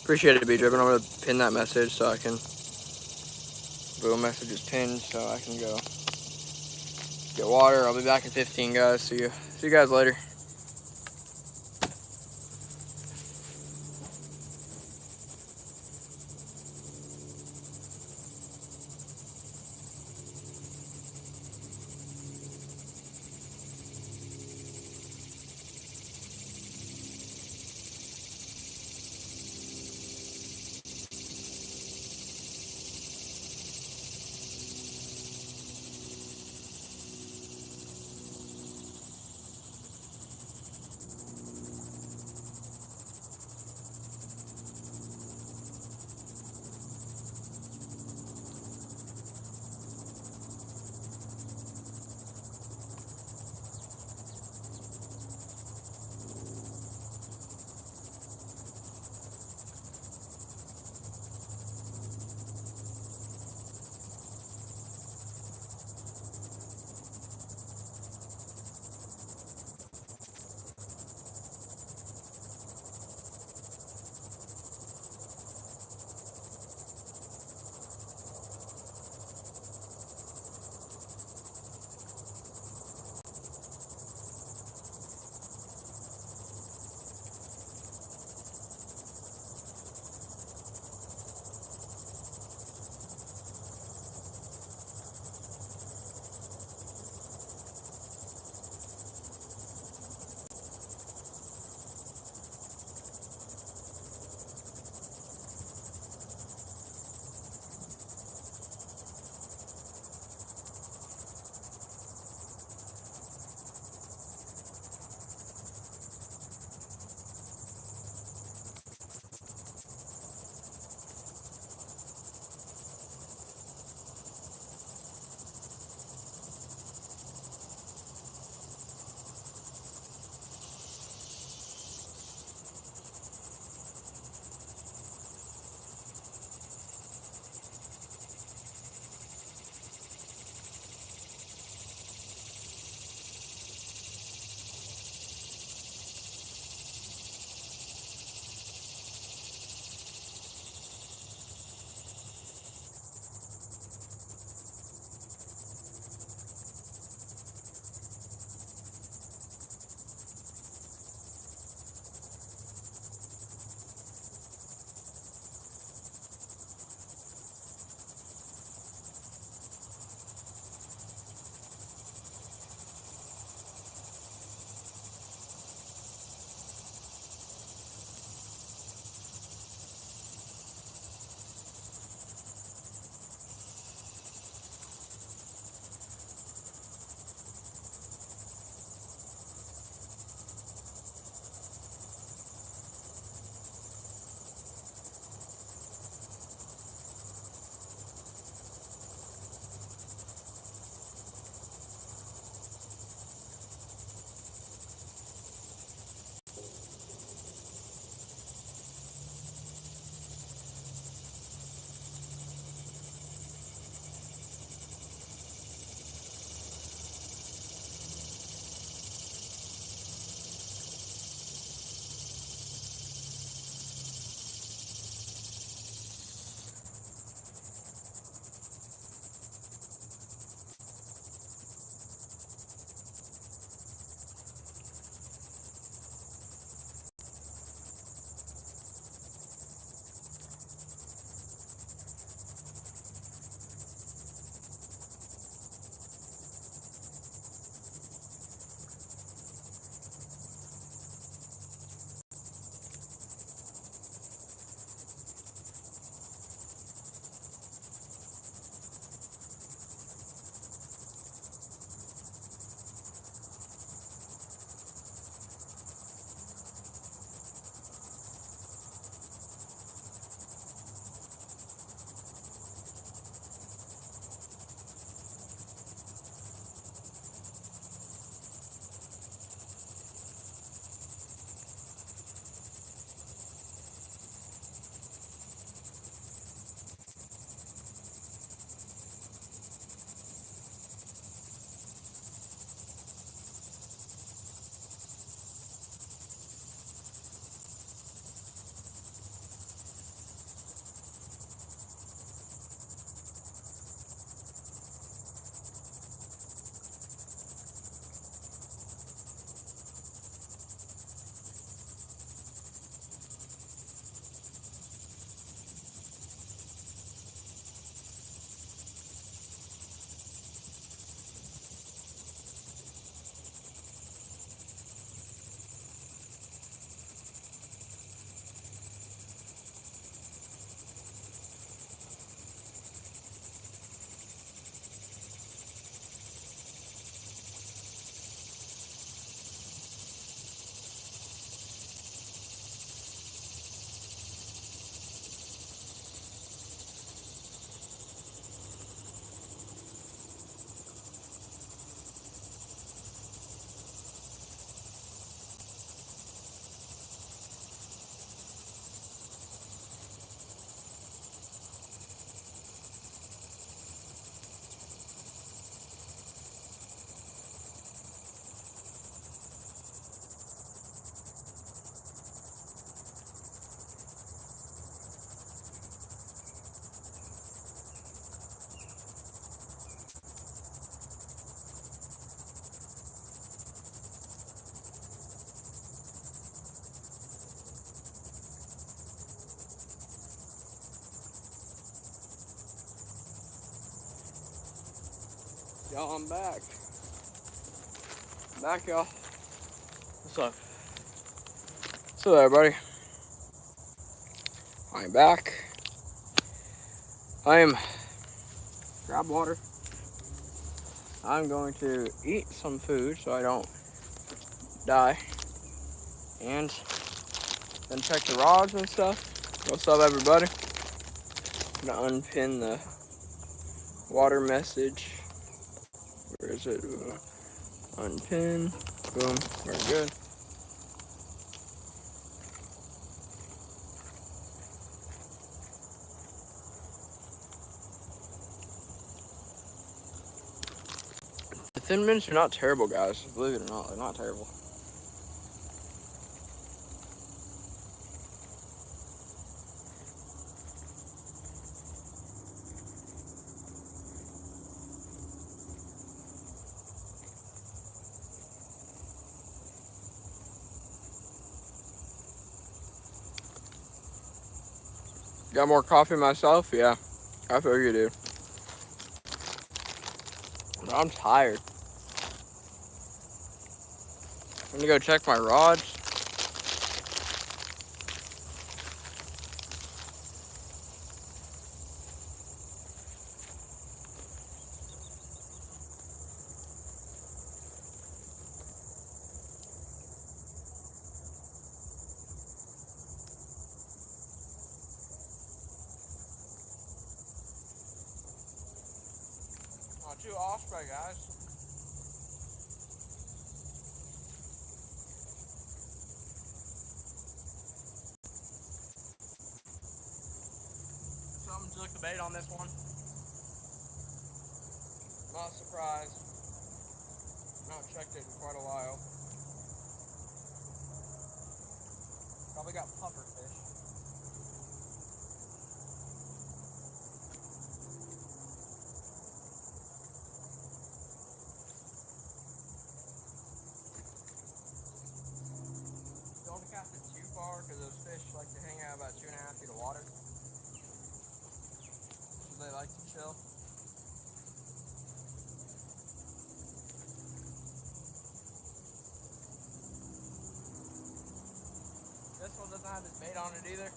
Appreciate it, B-Driven. I'm gonna pin that message so I can. Boom, message is pinned so I can go get water. I'll be back in 15, guys. See you guys later. Y'all, I'm back. Back, y'all. What's up? What's up, everybody? I'm back. Grab water. I'm going to eat some food so I don't die. And then check the rods and stuff. What's up, everybody? I'm gonna unpin the water message. Where is it? Unpin. Boom. Very good. The Thin Mints are not terrible, guys. Believe it or not, they're not terrible. Got more coffee myself? Yeah, I feel you, dude. I'm tired. I'm gonna go check my rods. Not too osprey, guys. Something took the bait on this one. Not surprised. Not checked it in quite a while. Probably got puffer fish. Don't cast it too far because those fish like to hang out about 2.5 feet of water. So they like to chill. This one doesn't have his bait on it either.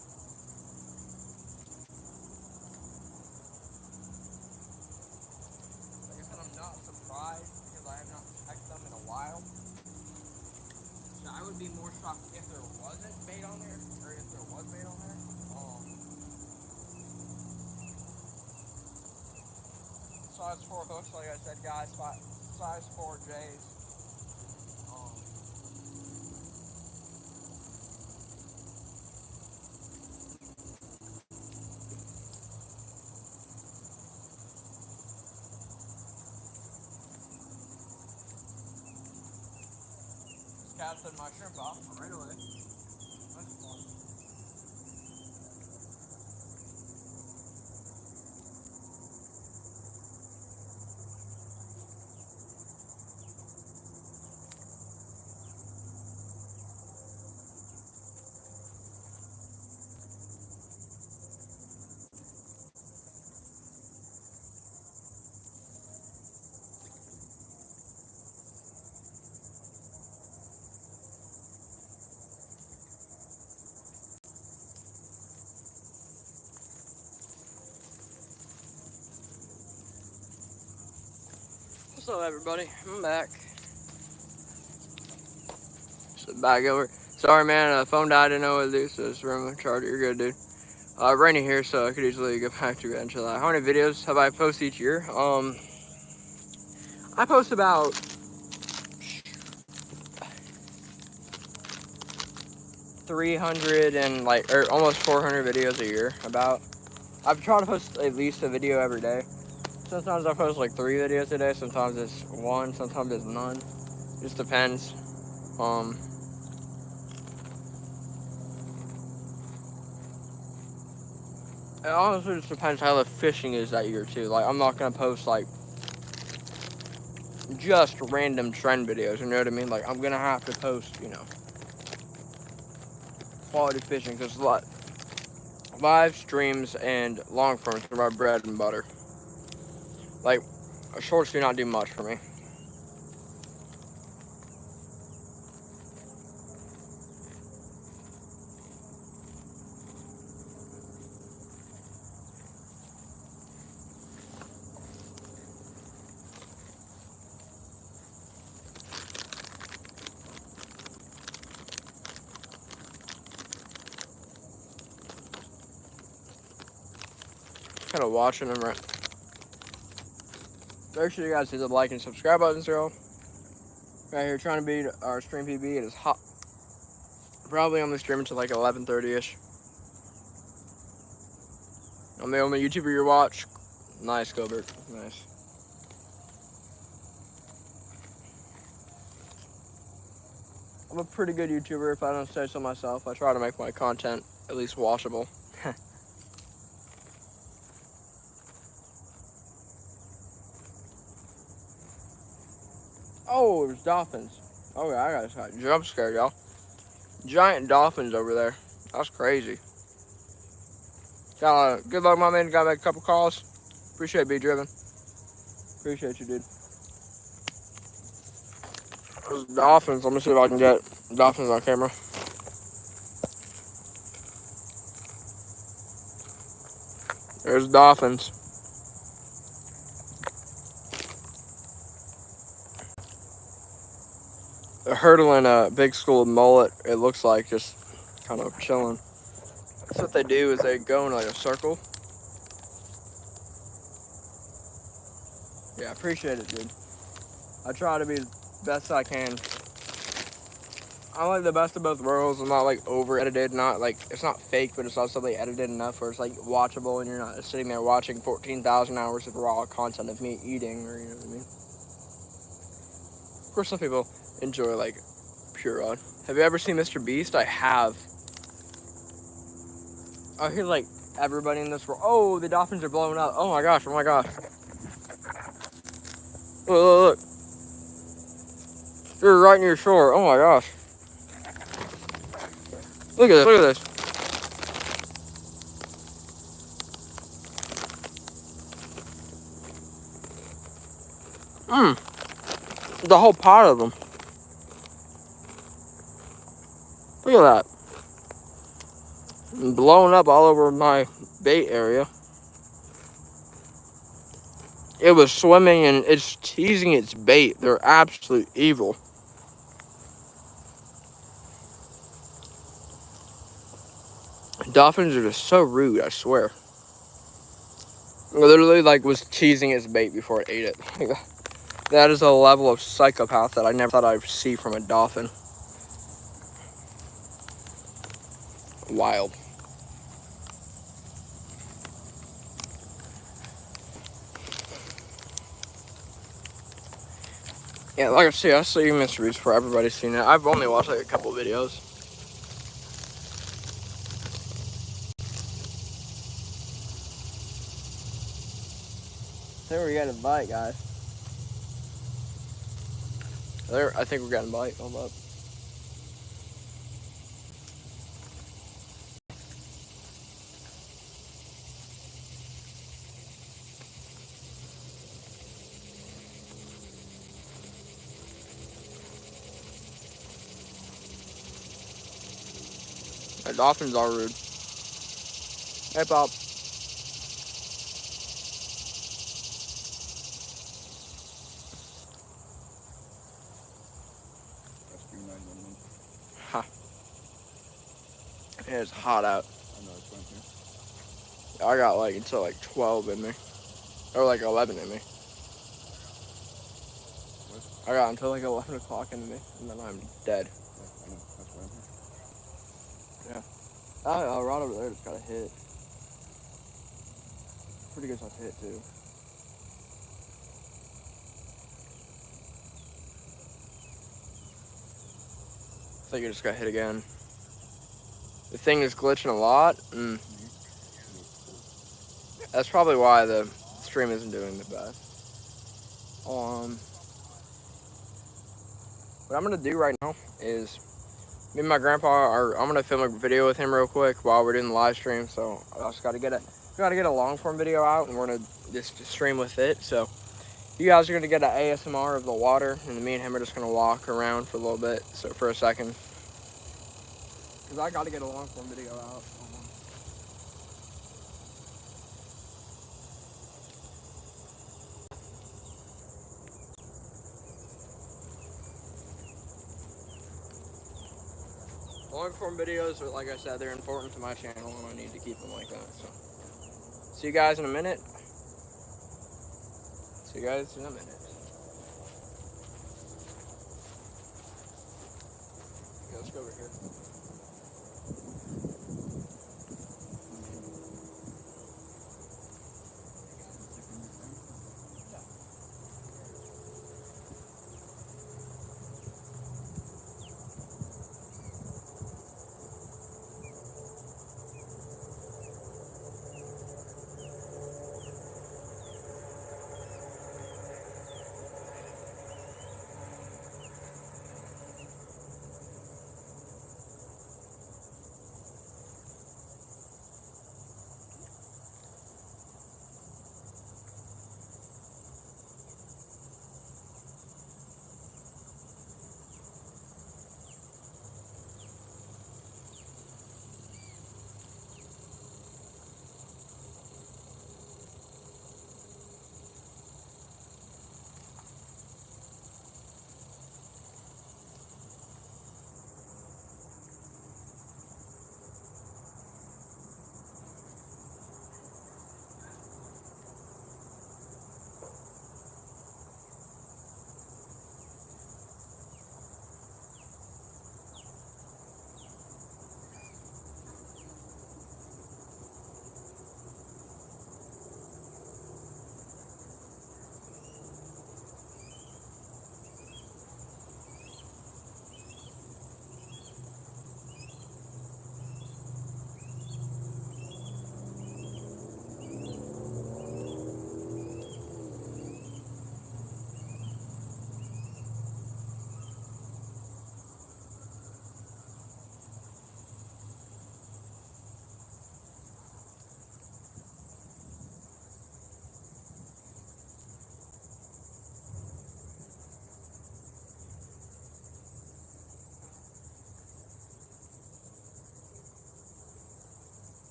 Like I said, I'm not surprised because I have not checked them in a while. So I would be more shocked if there wasn't bait on there, or if there was bait on there. Size 4 hooks, like I said, guys. Size 4 J's. Casted my shrimp off right away. That's fun. What's up, everybody? I'm back. So back over. Sorry, man. The phone died. I didn't know what to do, so just remember to charge it. You're good, dude. Rainy here, so I could easily go back to eventually. How many videos have I posted each year? I post about 300 and or almost 400 videos a year. I've tried to post at least a video every day. Sometimes I post like 3 videos a day. Sometimes it's 1. Sometimes it's none. Just depends. It honestly just depends how the fishing is that year too. Like I'm not gonna post like just random trend videos. You know what I mean? Like I'm gonna have to post, quality fishing because live streams and long forms are my bread and butter. Like Shorts do not do much for me. Kind of watching them right. Make sure you guys hit the like and subscribe buttons, girl. Right here, trying to beat our stream PB. It is hot. Probably only streaming to like 11:30ish. I'm the only YouTuber you watch. Nice, Gilbert. Nice. I'm a pretty good YouTuber if I don't say so myself. I try to make my content at least watchable. Oh, there's dolphins. Oh, yeah, I got jump scared, y'all. Giant dolphins over there. That's crazy. Good luck, my man. Got to make a couple calls. Appreciate it, B-Driven. Appreciate you, dude. There's dolphins. Let me see if I can get dolphins on camera. There's dolphins. They're hurdling a big school mullet, it looks like, just kind of chilling. That's what they do, is they go in like a circle. Yeah, I appreciate it, dude. I try to be the best I can. I like the best of both worlds. I'm not like over edited, not like, it's not fake, but it's also like edited enough where it's like watchable and you're not sitting there watching 14,000 hours of raw content of me eating, or you know what I mean. Of course, some people enjoy like pure raw. Have you ever seen Mr. Beast? I have. I hear like everybody in this world. Oh, the dolphins are blowing up. Oh my gosh, oh my gosh. Look, look, look. They're right near shore. Oh my gosh. Look at this, look at this. The whole pot of them. Look at that. Blowing up all over my bait area. It was swimming and it's teasing its bait. They're absolute evil. Dolphins are just so rude, I swear. It literally like was teasing its bait before it ate it. That is a level of psychopath that I never thought I'd see from a dolphin. Wild. Yeah, like I see Mr. Beast before everybody's seen it. I've only watched like a couple videos. There we got a bite, guys. There, I think we're getting a bite. Hold up. The dolphins are rude. Hey, Pop. Ha. It's hot out. I know it's winter. I got like until like 12 in me. Or like 11 in me. What? I got until like 11 o'clock in me, and then I'm dead. Yeah, I know. That's winter. Yeah. Right over there just got a hit. Pretty good size hit, too. I think it just got hit again. The thing is glitching a lot. That's probably why the stream isn't doing the best. What I'm gonna do right now is me and my grandpa I'm gonna film a video with him real quick while we're doing the live stream. So I just gotta get a long form video out, and we're gonna just stream with it. So You guys are going to get an ASMR of the water, and me and him are just going to walk around for a little bit, so for a second. Because I got to get a long form video out. Long form videos are, like I said, they're important to my channel, and I need to keep them like that. So, see you guys in a minute. See you guys in a minute. Okay, let's go over here.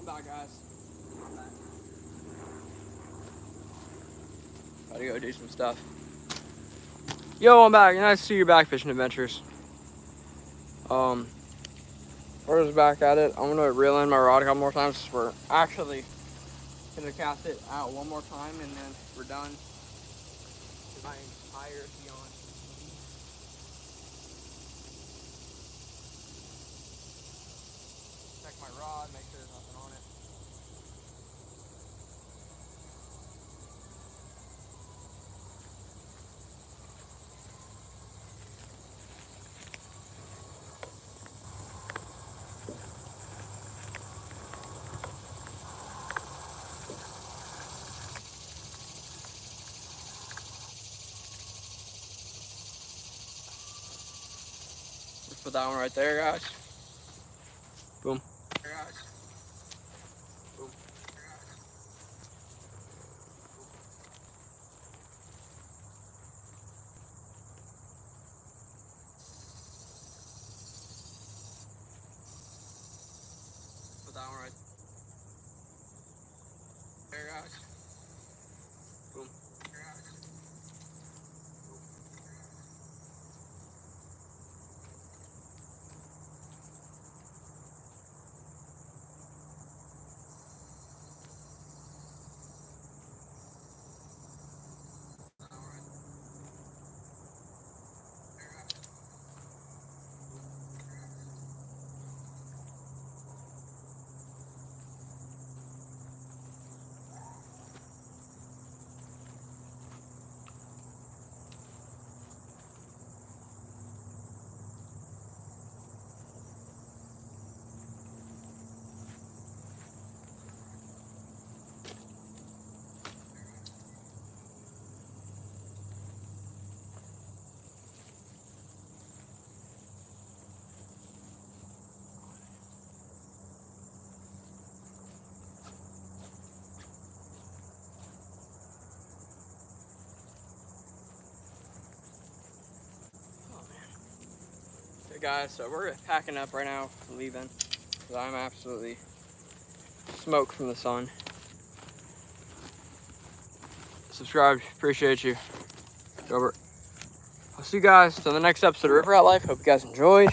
I'm back, guys. I'm back. Gotta go do some stuff. Yo, I'm back. Nice to see you back, fishing adventures. We're just back at it. I'm gonna reel in my rod a couple more times. We're actually gonna cast it out one more time, and then we're done. Get my entire beyond. Check my rod, make sure there's nothing on it. Let's put that one right there, guys. Boom. Boom. Put that one right there, guys. Boom. Okay, guys, so we're packing up right now, leaving. Because I'm absolutely smoked from the sun. Subscribe, appreciate you. Over. I'll see you guys on the next episode of River Out Life. Hope you guys enjoyed.